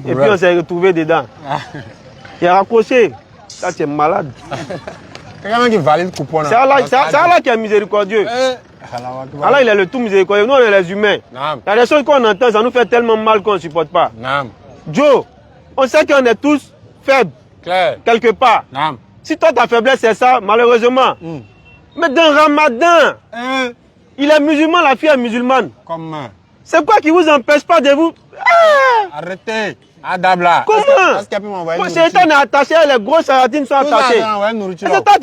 Et puis on s'est retrouvé dedans. Il a raccroché. Ça, tu es malade. Quelqu'un qui valide le coupon. C'est Allah qui est miséricordieux. Allah, il est le tout miséricordieux. Nous, on est les humains. Il y a des choses qu'on entend, ça nous fait tellement mal qu'on ne supporte pas. Joe, on sait qu'on est tous faibles. Quelque part. Si toi, ta faiblesse, c'est ça, malheureusement. Mais dans Ramadan, il est musulman, la fille est musulmane. Comment? C'est quoi qui vous empêche pas de vous... Arrêtez. Adabla. Comment? Satan est attaché, les grosses saratines sont attachées. Est-ce que toi,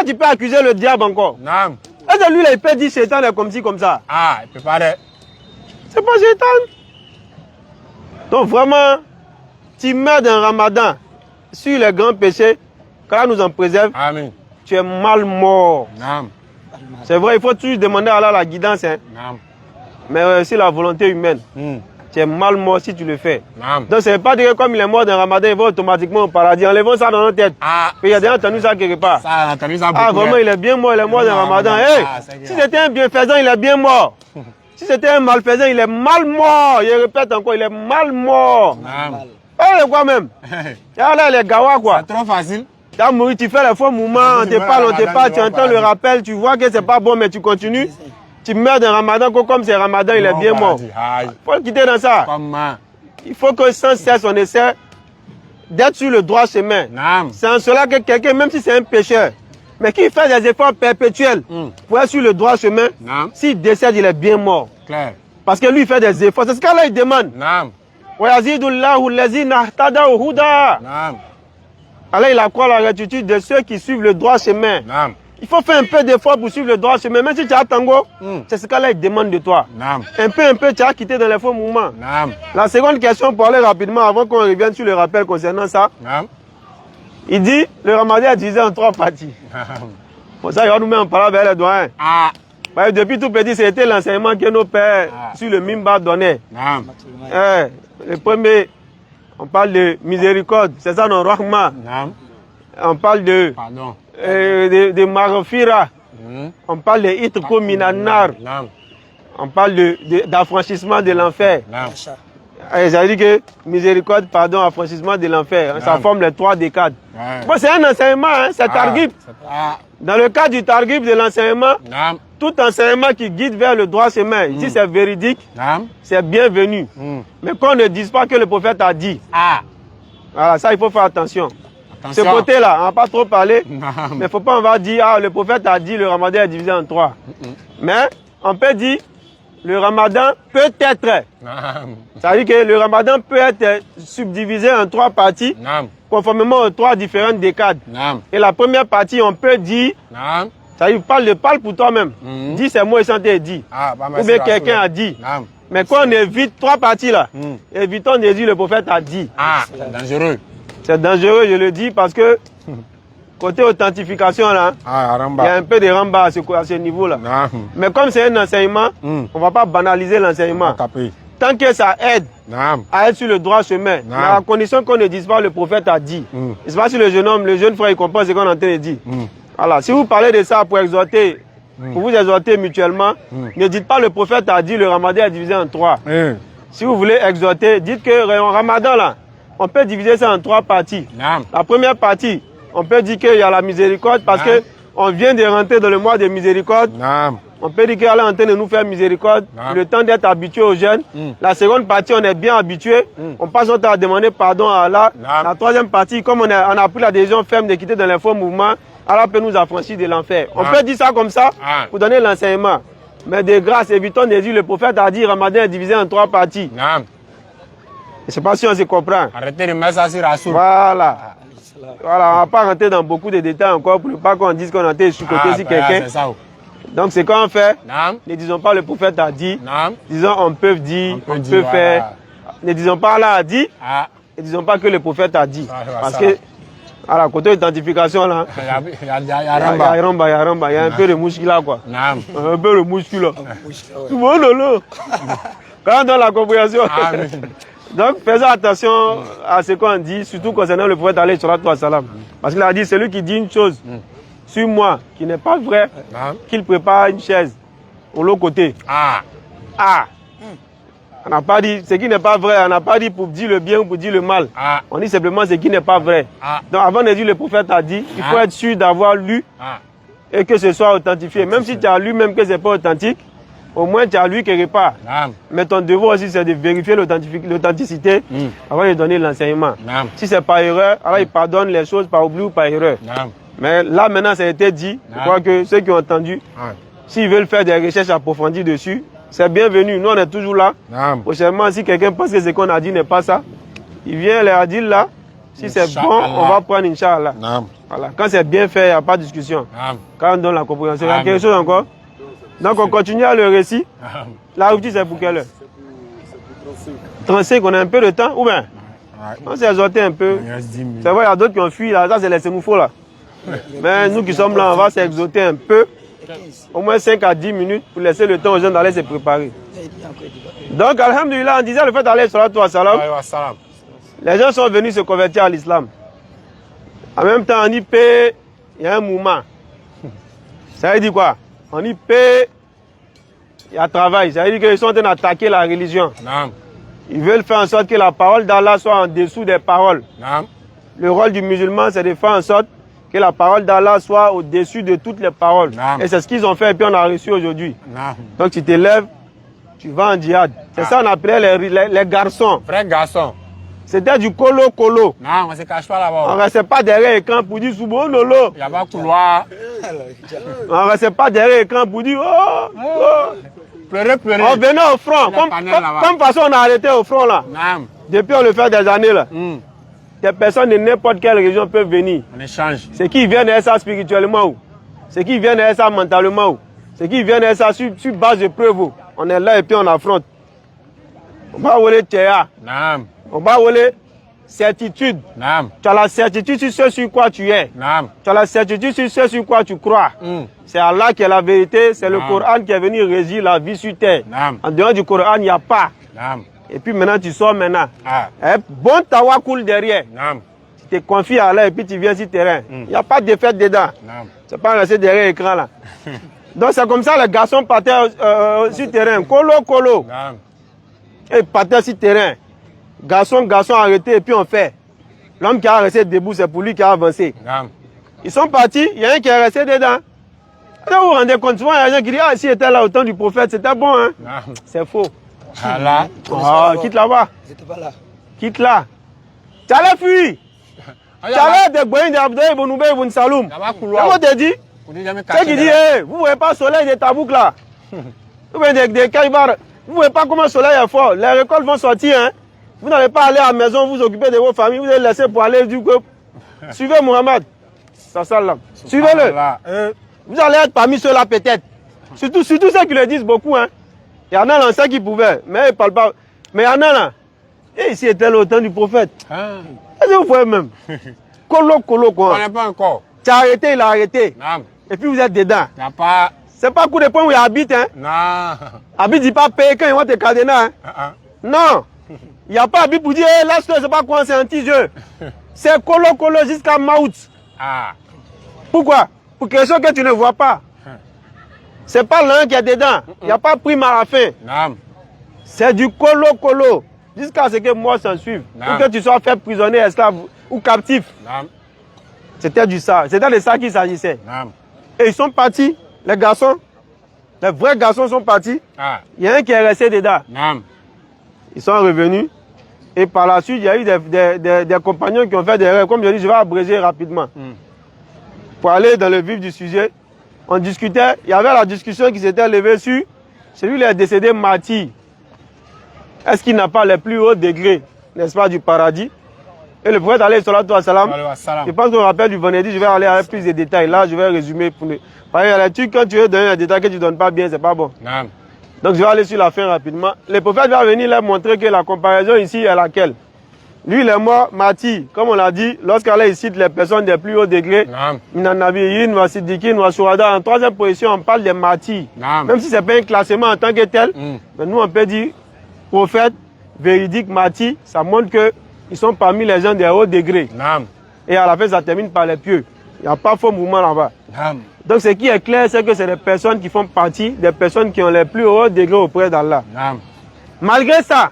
tu peux accuser le diable encore? Est-ce que lui, il peut dire Satan est comme ci, comme ça? Il peut pas dire. C'est pas Satan. Donc vraiment, tu meurs dans Ramadan sur les grands péchés, qu'Allah nous en préserve. Amen. Tu es mal mort. C'est vrai, il faut toujours demander à Allah la guidance. Hein. Mais c'est la volonté humaine. Tu es mal mort si tu le fais. Donc, ce n'est pas dire que comme il est mort dans Ramadan, il va automatiquement au paradis. Enlevons ça dans notre tête. Il y a déjà entendu ça quelque part. Vraiment, il est bien mort, il est mort dans Ramadan. Si c'était un bienfaisant, il est bien mort. Si c'était un malfaisant, il est mal mort. Je répète encore, il est mal mort. Et quoi même? Là, il est gawa quoi. C'est trop facile. Tu fais les faux mouvements, on te parle, tu entends le rappel, tu vois que c'est pas bon, mais tu continues. Tu meurs dans Ramadan, comme c'est Ramadan, il est bien mort. Il faut le quitter dans ça. Il faut que sans cesse on essaie d'être sur le droit chemin. C'est en cela que quelqu'un, même si c'est un pécheur, mais qui fait des efforts perpétuels pour être sur le droit chemin, s'il décède, il est bien mort. Parce que lui, il fait des efforts. C'est ce qu'Allah il demande. Allah, il accroît la gratitude de ceux qui suivent le droit chemin. Il faut faire un peu d'effort pour suivre le droit chemin. Même si tu as tango, c'est ce qu'Allah demande de toi. Un peu, tu as quitté dans les faux mouvements. La seconde question, pour aller rapidement, avant qu'on revienne sur le rappel concernant ça. Il dit, le Ramadan est divisé en 3 parties. Pour ça, il va nous mettre en parole avec les doyens. Depuis tout petit, c'était l'enseignement que nos pères sur le mimba donnaient. Le premier, on parle de miséricorde, c'est ça notre rahma. On parle de maghfira. On parle de itqu minanar. On parle d'affranchissement de l'enfer. Ça veut dire que miséricorde, pardon, affranchissement de l'enfer. Ça forme les 3 décades. Bon, c'est un enseignement, hein, c'est targhib. Dans le cas du targhib de l'enseignement, tout enseignement qui guide vers le droit chemin, ici c'est véridique, c'est bienvenu. Mais qu'on ne dise pas que le prophète a dit. Voilà, ça il faut faire attention. Ce côté-là, on n'a pas trop parlé, mais il ne faut pas on va dire, le prophète a dit le Ramadan est divisé en 3. Mais on peut dire, le Ramadan peut être. Ça veut dire que le Ramadan peut être subdivisé en 3 parties, conformément aux 3 différentes décades. Et la première partie, on peut dire, ça veut dire, parle pour toi-même. Dis ces mots et santé dit. Ou bien quelqu'un a dit. Mais quand on évite 3 parties là, évitons de dire le prophète a dit. C'est dangereux. C'est dangereux, je le dis, parce que côté authentification là, il y a un peu de ramba à ce niveau-là. Mais comme c'est un enseignement, on ne va pas banaliser l'enseignement. Tant que ça aide à être sur le droit chemin, mais à la condition qu'on ne dise pas le prophète a dit. C'est pas si le jeune homme, le jeune frère, il comprend ce qu'on est en train de dire. Voilà. Si vous parlez de ça pour exhorter, pour vous exhorter mutuellement, ne dites pas le prophète a dit le Ramadan est divisé en 3. Si vous voulez exhorter, dites que en Ramadan là, on peut diviser ça en 3 parties. La première partie, on peut dire qu'il y a la miséricorde parce que on vient de rentrer dans le mois de miséricorde. On peut dire qu'Allah est en train de nous faire miséricorde, le temps d'être habitué aux jeunes. La seconde partie, on est bien habitué. On passe notre temps à demander pardon à Allah. La troisième partie, comme on a pris la décision ferme de quitter dans les faux mouvements, Allah peut nous affranchir de l'enfer. On peut dire ça comme ça pour donner l'enseignement. Mais de grâce, évitons de dire le prophète a dit Ramadan est divisé en 3 parties. Je ne sais pas si on se comprend. Arrêtez de mettre ça sur la soupe. Voilà. Voilà, on va pas rentrer dans beaucoup de détails encore pour ne pas qu'on dise qu'on a été sous-côté sur quelqu'un. Donc c'est quand on fait, ne disons pas le prophète a dit, disons on peut dire, on peut faire. Ne disons pas Allah a dit, ne disons pas que le prophète a dit. Parce que, à la côté d'identification là, il y a un peu de muscle là quoi. Un peu de muscle là. Tout le monde là. Quand on donne la compréhension. Donc faisons attention à ce qu'on dit, surtout concernant le prophète alayhi salatu wa salam. Parce qu'il a dit, celui qui dit une chose sur moi qui n'est pas vrai, qu'il prépare une chaise au l'autre côté. On n'a pas dit ce qui n'est pas vrai, on n'a pas dit pour dire le bien ou pour dire le mal. On dit simplement ce qui n'est pas vrai. Donc avant de dire le prophète a dit, il faut être sûr d'avoir lu et que ce soit authentifié. Même si tu as lu même que ce n'est pas authentique, au moins tu as lu quelque part. Mais ton devoir aussi c'est de vérifier l'authenticité avant de donner l'enseignement. Si c'est par erreur, alors il pardonne les choses par oubli ou par erreur. Mais là maintenant ça a été dit, je crois que ceux qui ont entendu, s'ils veulent faire des recherches approfondies dessus, c'est bienvenu. Nous on est toujours là. Prochainement, si quelqu'un pense que ce qu'on a dit n'est pas ça, il vient les dire là. Si c'est bon, on va prendre Inch'Allah. Voilà. Quand c'est bien fait, il n'y a pas de discussion. Quand on donne la compréhension, il y a quelque chose encore. Donc on continue à le récit. La rupture c'est pour quelle heure? 35, on a un peu de temps ou bien? On s'est exhorté un peu. C'est vrai, il y a d'autres qui ont fui là, ça c'est les sémoufos là. Mais nous qui sommes là, on va s'exhorter un peu. Au moins 5 à 10 minutes pour laisser le temps aux gens d'aller se préparer. Donc, alhamdulillah, on disait le fait d'aller salatu wa salam. Les gens sont venus se convertir à l'islam. En même temps, on y paie, il y a un mouvement. Ça veut dire quoi? On y paie, il y a travail. Ça veut dire qu'ils sont en train d'attaquer la religion. Ils veulent faire en sorte que la parole d'Allah soit en dessous des paroles. Le rôle du musulman, c'est de faire en sorte que la parole d'Allah soit au-dessus de toutes les paroles. Et c'est ce qu'ils ont fait et puis on a reçu aujourd'hui. Donc tu te lèves, tu vas en djihad. C'est ça qu'on appelait les garçons. Vrais garçons. C'était du colo-colo. Non, on ne se cache pas là-bas. On ne restait pas derrière l'écran pour dire Soubo Nolo. Il n'y a pas de couloir. On ne restait pas derrière l'écran pour dire Pleurer. On venait au front. Comme façon on a arrêté au front là. Depuis on le fait des années là. Des personnes de n'importe quelle région peuvent venir. On échange. Ceux qui viennent à ça spirituellement ou ceux qui viennent à ça mentalement ou ceux qui viennent à ça sur base de preuves. On est là et puis on affronte. On va voler Théa. On va voler certitude. Tu as la certitude sur ce sur quoi tu es. Tu as la certitude sur ce sur quoi tu crois. C'est Allah qui est la vérité. C'est le Coran qui est venu régir la vie sur terre. En dehors du Coran, il n'y a pas. Et puis maintenant, tu sors maintenant. Bon tawa coule derrière. Tu te confies à Allah et puis tu viens sur le terrain. Il n'y a pas de défaite dedans. Tu pas rester derrière l'écran là. Donc c'est comme ça les garçons partaient sur le terrain. Colo. Et partaient sur le terrain. Garçon arrêté et puis on fait. L'homme qui a resté debout, c'est pour lui qui a avancé. Ils sont partis, il y a un qui est resté dedans. Vous vous rendez compte, souvent il y a des gens qui disent, s'il était là au temps du prophète, c'était bon. Hein? C'est faux. Quitte là-bas. Quitte là. Tu allais fuir. Tu allais te boyer d'Abdoulaye Bonoubé Ibn Saloum. Comment te dit? Ceux qui disent, vous ne voyez pas le soleil de Tabouk là. Vous voyez des Kaïbar. Vous ne voyez pas comment le soleil est fort. Les récoltes vont sortir. Hein? Vous n'allez pas aller à la maison, vous occuper de vos familles. Vous allez laisser pour aller du coup. Suivez Mohamed. Suivez-le. Vous allez être parmi ceux-là peut-être. Surtout ceux qui le disent beaucoup. Hein? Il y en a là, ceux qui pouvaient, mais ils ne parlent pas. Mais il y en a là. Et ici était le temps du prophète. Est-ce que vous voyez même? Colo quoi. On n'est pas encore. Tu as arrêté, il a arrêté. Et puis vous êtes dedans. C'est pas coup de poing où il habite. Hein? Habite, il pas payer quand ils vont te cadenas. Hein? Non. Il n'y a pas habite pour dire, là, c'est pas quoi, c'est un petit jeu. C'est colo jusqu'à Maout. Pourquoi? Pour quelque chose que tu ne vois pas. C'est pas l'un qui est dedans. Il n'y a pas prime à la fin. C'est du colo. Jusqu'à ce que moi s'en suive. Ou que tu sois fait prisonnier, esclave ou captif. C'était du ça. C'était de ça qu'il s'agissait. Et ils sont partis, les garçons. Les vrais garçons sont partis. Il y a un qui est resté dedans. Ils sont revenus. Et par la suite, il y a eu des compagnons qui ont fait des rêves. Comme je dis, je vais abréger rapidement. Pour aller dans le vif du sujet, on discutait. Il y avait la discussion qui s'était levée sur celui qui est décédé martyr. Est-ce qu'il n'a pas les plus hauts degrés, n'est-ce pas, du paradis? Et le prophète alayhi salatu wa salam, je pense qu'on rappelle du vendredi, je vais aller avec plus de détails. Là, je vais résumer. Parce que là-dessus, quand tu veux donner un détail que tu ne donnes pas bien, c'est pas bon. Donc je vais aller sur la fin rapidement. Le prophète va venir leur montrer que la comparaison ici est laquelle. Lui, il est mort, martyr, comme on l'a dit, lorsqu'Allah cite les personnes des plus hauts degrés, Minanabiyin, Wasidikin, Wasuada, en troisième position, on parle des martyrs. Même si ce n'est pas un classement en tant que tel, mais nous on peut dire prophète, véridique, martyr, ça montre qu'ils sont parmi les gens des hauts degrés. Et à la fin, ça termine par les pieux. Il n'y a pas faux mouvement là-bas. Donc ce qui est clair, c'est que c'est des personnes qui font partie des personnes qui ont les plus hauts degrés auprès d'Allah. Malgré ça,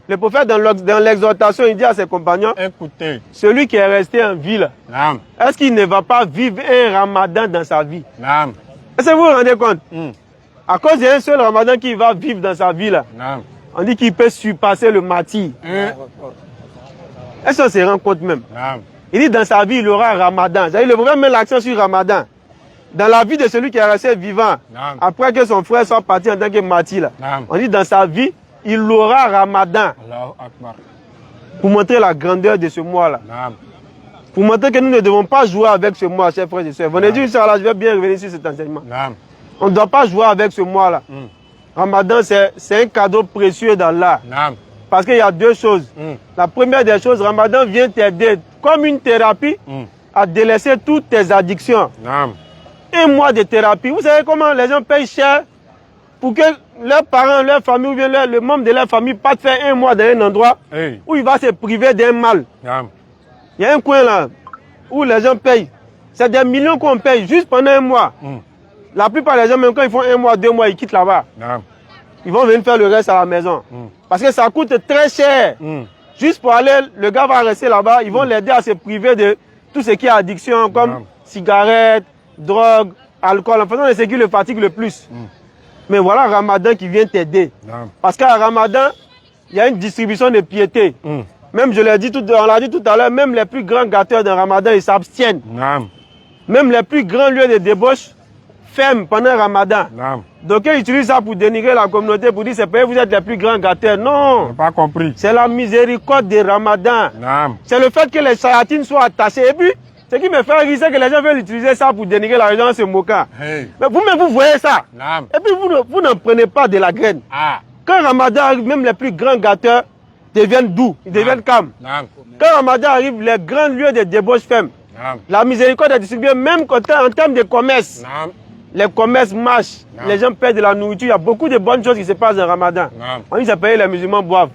le prophète dans l'exhortation, il dit à ses compagnons, écoutez, celui qui est resté en ville, est-ce qu'il ne va pas vivre un ramadan dans sa vie? Est-ce que vous vous rendez compte? À cause d'un seul ramadan qu'il va vivre dans sa vie, là, on dit qu'il peut surpasser le martyr. Est-ce qu'on se rend compte même? Il dit dans sa vie, il aura un ramadan. C'est-à-dire, le prophète met l'accent sur ramadan. Dans la vie de celui qui est resté vivant, après que son frère soit parti en tant que martyr, on dit dans sa vie, il aura Ramadan. Pour montrer la grandeur de ce mois-là. Pour montrer que nous ne devons pas jouer avec ce mois, chers frères et sœurs. Venez dire, Inch'Allah, je vais bien revenir sur cet enseignement. On ne doit pas jouer avec ce mois-là. Ramadan, c'est un cadeau précieux d'Allah. Parce qu'il y a deux choses. La première des choses, Ramadan vient t'aider comme une thérapie à délaisser toutes tes addictions. Un mois de thérapie. Vous savez comment les gens payent cher pour que leurs parents, leur famille ou bien le membre de leur famille partent faire un mois dans un endroit où il va se priver d'un mal. Il y a un coin là où les gens payent. C'est des millions qu'on paye juste pendant un mois. La plupart des gens, même quand ils font un mois, 2 mois, ils quittent là-bas. Ils vont venir faire le reste à la maison. Parce que ça coûte très cher. Juste pour aller, le gars va rester là-bas. Ils vont l'aider à se priver de tout ce qui est addiction, comme cigarettes, drogue, alcool. En faisant ce qui le fatigue le plus. Mais voilà Ramadan qui vient t'aider. Parce qu'à Ramadan, il y a une distribution de piété. Même, on l'a dit tout à l'heure, même les plus grands gâteurs de Ramadan, ils s'abstiennent. Même les plus grands lieux de débauche ferment pendant Ramadan. Donc ils utilisent ça pour dénigrer la communauté, pour dire c'est pas vous êtes les plus grands gâteurs. Non. Pas compris. C'est la miséricorde de Ramadan. C'est le fait que les sayatines soient attachés. Et puis, ce qui me fait rire, c'est que les gens veulent utiliser ça pour dénigrer la religion en se moquant. Mais vous-même, vous voyez ça. Et puis, vous n'en prenez pas de la graine. Quand Ramadan arrive, même les plus grands gâteurs deviennent doux, ils deviennent calmes. Quand Ramadan arrive, les grands lieux de débauche ferment. La miséricorde est distribuée, même en termes de commerce. Les commerces marchent, les gens perdent de la nourriture. Il y a beaucoup de bonnes choses qui se passent en Ramadan. On dit que c'est payé, les musulmans boivent.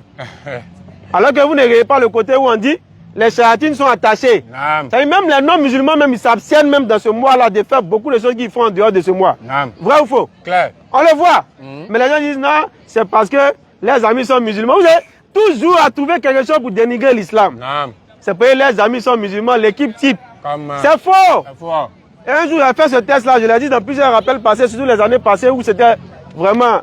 Alors que vous ne regardez pas le côté où on dit les chayatines sont attachés. C'est-à-dire même les non-musulmans, même ils s'abstiennent même dans ce mois-là de faire beaucoup de choses qu'ils font en dehors de ce mois. Vrai ou faux? Clair. On le voit. Mais les gens disent non, c'est parce que les amis sont musulmans. Vous savez, toujours à trouver quelque chose pour dénigrer l'islam. C'est parce que les amis sont musulmans, l'équipe type. C'est faux. Et un jour, j'ai fait ce test-là, je l'ai dit dans plusieurs rappels passés, surtout les années passées où c'était vraiment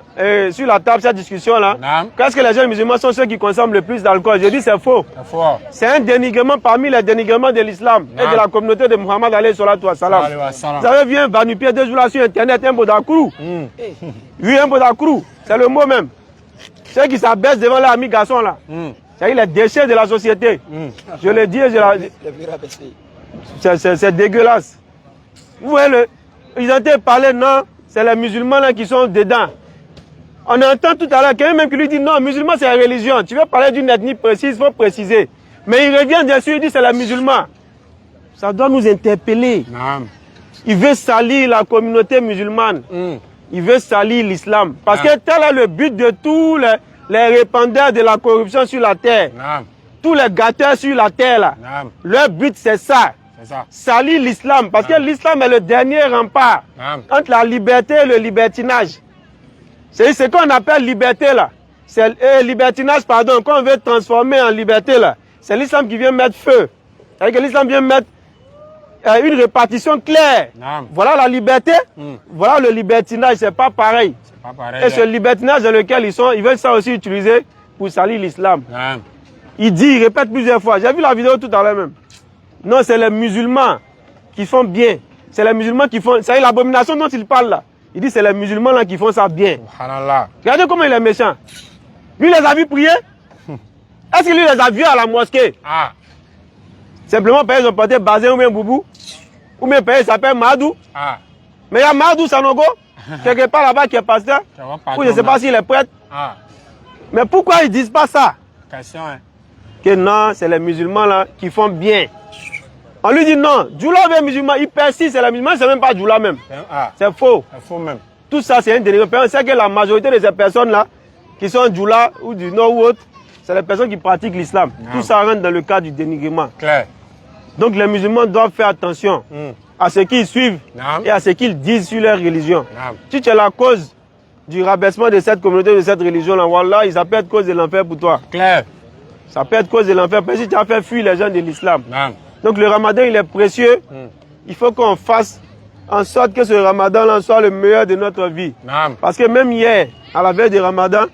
sur la table cette discussion-là. Qu'est-ce que les gens musulmans sont ceux qui consomment le plus d'alcool? Je dis c'est faux. C'est un dénigrement parmi les dénigrements de l'islam et de la communauté de Muhammad alayhi salatu wa salam. Vous avez vu un Vanupier 2 jours là sur internet, un Bodakrou. Oui, un Bodakrou, c'est le mot même. Ceux qui s'abaissent devant leurs amis garçons là. C'est les déchets de la société. Je le dis, c'est dégueulasse. Vous voyez, ils ont été parlé, non, c'est les musulmans là qui sont dedans. On entend tout à l'heure quelqu'un même qui lui dit non, musulman c'est la religion. Tu veux parler d'une ethnie précise, il faut préciser. Mais il revient dessus, il dit c'est les musulmans. Ça doit nous interpeller. Il veut salir la communauté musulmane. Il veut salir l'islam. Parce que tel est le but de tous les répandeurs de la corruption sur la terre. Tous les gâteurs sur la terre là. Leur but c'est ça. Salir l'islam. Parce que l'islam est le dernier rempart entre la liberté et le libertinage. C'est ce qu'on appelle liberté là. C'est libertinage, pardon, qu'on veut transformer en liberté là. C'est l'islam qui vient mettre feu. C'est-à-dire que l'islam vient mettre une répartition claire. Voilà la liberté, voilà le libertinage, c'est pas pareil. Et ce libertinage dans lequel ils veulent ça aussi utiliser pour salir l'islam. Il dit, il répète plusieurs fois. J'ai vu la vidéo tout à l'heure même. Non, c'est les musulmans qui font bien. C'est les musulmans qui font... C'est l'abomination dont il parle là. Il dit c'est les musulmans là qui font ça bien. Regardez comment il est méchant. Lui, il les a vus prier. Est-ce qu'il les a vus à la mosquée? Simplement, ils ont porté Bazin ou bien Boubou. Ou bien il s'appelle Madou. Ah. Mais il y a Madou Sanogo, quelque part là-bas qui est pasteur. Ou je ne sais pas s'il est prêtre. Ah. Mais pourquoi ils ne disent pas ça? Question, hein. Que non, c'est les musulmans là qui font bien. On lui dit non, Djoula est musulman, il persiste, c'est les musulmans, c'est même pas Djoula même. Ah. C'est faux. C'est faux même. Tout ça, c'est un dénigrement. On sait que la majorité de ces personnes-là, qui sont Djoula ou du Nord ou autre, c'est les personnes qui pratiquent l'islam. Tout ça rentre dans le cadre du dénigrement. Clair. Donc les musulmans doivent faire attention à ce qu'ils suivent et à ce qu'ils disent sur leur religion. Si tu es la cause du rabaissement de cette communauté, de cette religion-là, voilà, ça peut être cause de l'enfer pour toi. Clair. Ça peut être cause de l'enfer, parce que si tu as fait fuir les gens de l'islam. Donc le ramadan, il est précieux. Il faut qu'on fasse en sorte que ce ramadan-là soit le meilleur de notre vie. Parce que même hier, à la veille du ramadan,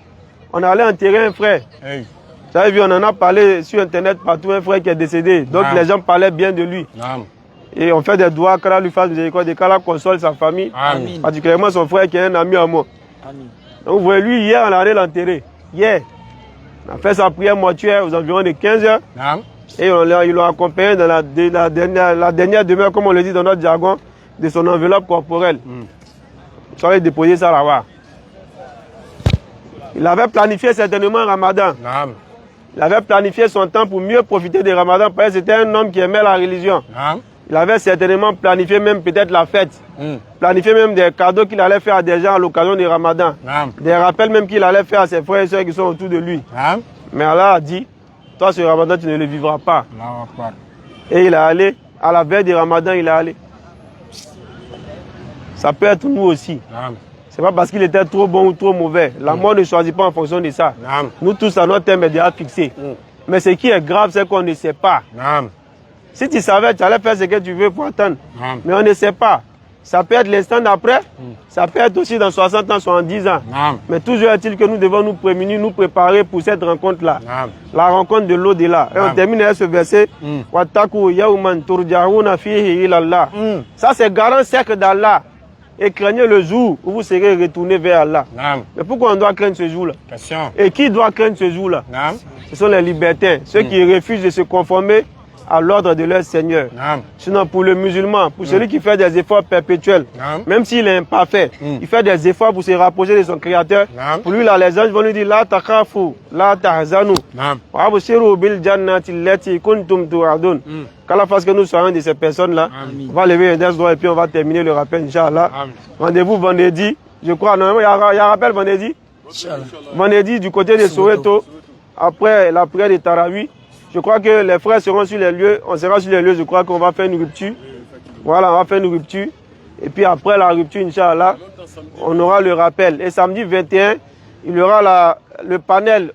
on allait enterrer un frère. Hey. Vous avez vu, on en a parlé sur Internet partout, un frère qui est décédé. Donc les gens parlaient bien de lui. Et on fait des doigts, qu'Allah lui fasse miséricorde, et qu'Allah console sa famille. Amen. Particulièrement son frère qui est un ami à moi. Amen. Donc vous voyez, lui, hier, on allait l'enterrer. Hier, on a fait sa prière mortuaire aux environs de 15 h. Et ils l'ont accompagné dans la dernière demeure, comme on le dit dans notre jargon, de son enveloppe corporelle. Ils sont déposé ça là-bas. Il avait planifié certainement un ramadan. Il avait planifié son temps pour mieux profiter du ramadan parce que c'était un homme qui aimait la religion. Il avait certainement planifié même peut-être la fête. Planifié même des cadeaux qu'il allait faire à des gens à l'occasion du ramadan. Des rappels même qu'il allait faire à ses frères et soeurs qui sont autour de lui. Mais Allah a dit, toi ce ramadan tu ne le vivras pas. Et il est allé, à la veille du ramadan il est allé. Ça peut être nous aussi. C'est pas parce qu'il était trop bon ou trop mauvais. La mort ne choisit pas en fonction de ça. Nous tous, à notre thème est déjà fixé. Mais ce qui est grave, c'est qu'on ne sait pas. Si tu savais, tu allais faire ce que tu veux pour attendre. Mais on ne sait pas. Ça peut être l'instant d'après. Ça peut être aussi dans 60 ans, 70 ans. Mais toujours est-il que nous devons nous prémunir, nous préparer pour cette rencontre-là. La rencontre de l'au-delà. Et on termine avec ce verset. Ça, c'est garant cercle d'Allah. Et craignez le jour où vous serez retourné vers Allah. Mais pourquoi on doit craindre ce jour-là? Et qui doit craindre ce jour-là? Ce sont les libertins, ceux qui refusent de se conformer à l'ordre de leur Seigneur. Sinon, pour le musulman, pour celui qui fait des efforts perpétuels, même s'il est imparfait, il fait des efforts pour se rapprocher de son Créateur. Pour lui, là, les anges vont lui dire La takhafu, la tahzanu, wa abshiru bil jannati allati kuntum tu'adun. Qu'Allah fasse que nous soyons de ces personnes-là. On va lever un des doigts et puis on va terminer le rappel, Inch'Allah. Rendez-vous vendredi, je crois. Normalement, il y a un rappel vendredi. Vendredi, du côté de Soweto, après la prière de Tarawih. Je crois que les frères seront sur les lieux, on sera sur les lieux, je crois qu'on va faire une rupture. Voilà, on va faire une rupture. Et puis après la rupture, Inch'Allah, on aura le rappel. Et samedi 21, il y aura le panel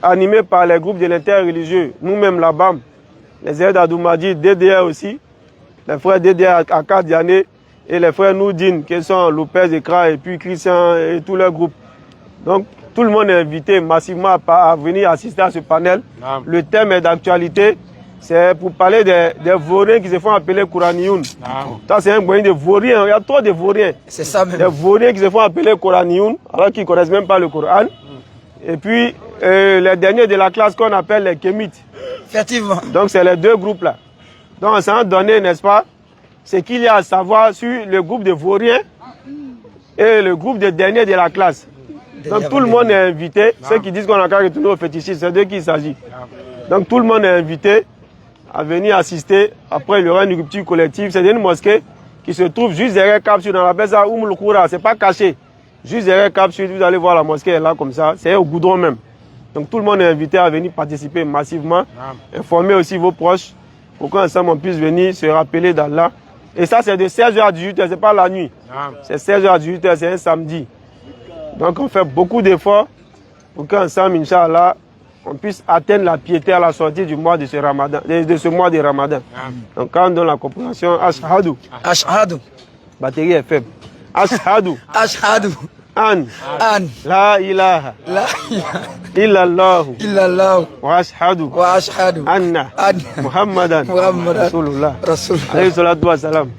animé par les groupes de l'interreligieux. Nous-mêmes, la BAM, les aides d'Adoumadi, DDR aussi, les frères DDR à Kadiané et les frères Noudine, qui sont Lopez Ekra et puis Christian et tout leur groupe. Donc, tout le monde est invité massivement à venir assister à ce panel. Le thème est d'actualité. C'est pour parler des vauriens qui se font appeler Koranioun. Ça, c'est un moyen de vauriens. Il y a trop de vauriens. C'est ça même. Des vauriens qui se font appeler Koranioun, alors qu'ils ne connaissent même pas le Coran. Et puis, les derniers de la classe qu'on appelle les Kémites. Effectivement. Donc, c'est les deux groupes-là. Donc, on s'en donné, n'est-ce pas, ce qu'il y a à savoir sur le groupe de vauriens et le groupe des derniers de la classe. Donc tout le monde est invité. Ceux qui disent qu'on a qu'à retourner au fétichisme, c'est d'eux qu'il s'agit. Donc tout le monde est invité à venir assister. Après, il y aura une rupture collective. C'est une mosquée qui se trouve juste derrière Cap-Sud. On appelle ça Oumoul Koura. C'est pas caché. Juste derrière Cap-Sud, vous allez voir la mosquée est là comme ça. C'est au goudron même. Donc tout le monde est invité à venir participer massivement. Informez aussi vos proches pour qu'ensemble on puisse venir se rappeler d'Allah. Et ça, c'est de 16h à 18h. C'est pas la nuit. C'est 16h à 18h. C'est un samedi. Donc on fait beaucoup d'efforts pour qu'ensemble, Inch'Allah, on puisse atteindre la piété à la sortie du mois de ce Ramadan, de ce mois de Ramadan. Donc quand on donne la compréhension, Ashhadu. Ashhadu. Batterie est faible. Ashhadu. Ashhadu. An. La ilaha. La ilaha. Illallah. Illallah. Wa ashhadu. Wa ashhadu. Anna. Muhammadan. Muhammadan. Rasulullah. Rasulullah. Alayhi salatu wa salam.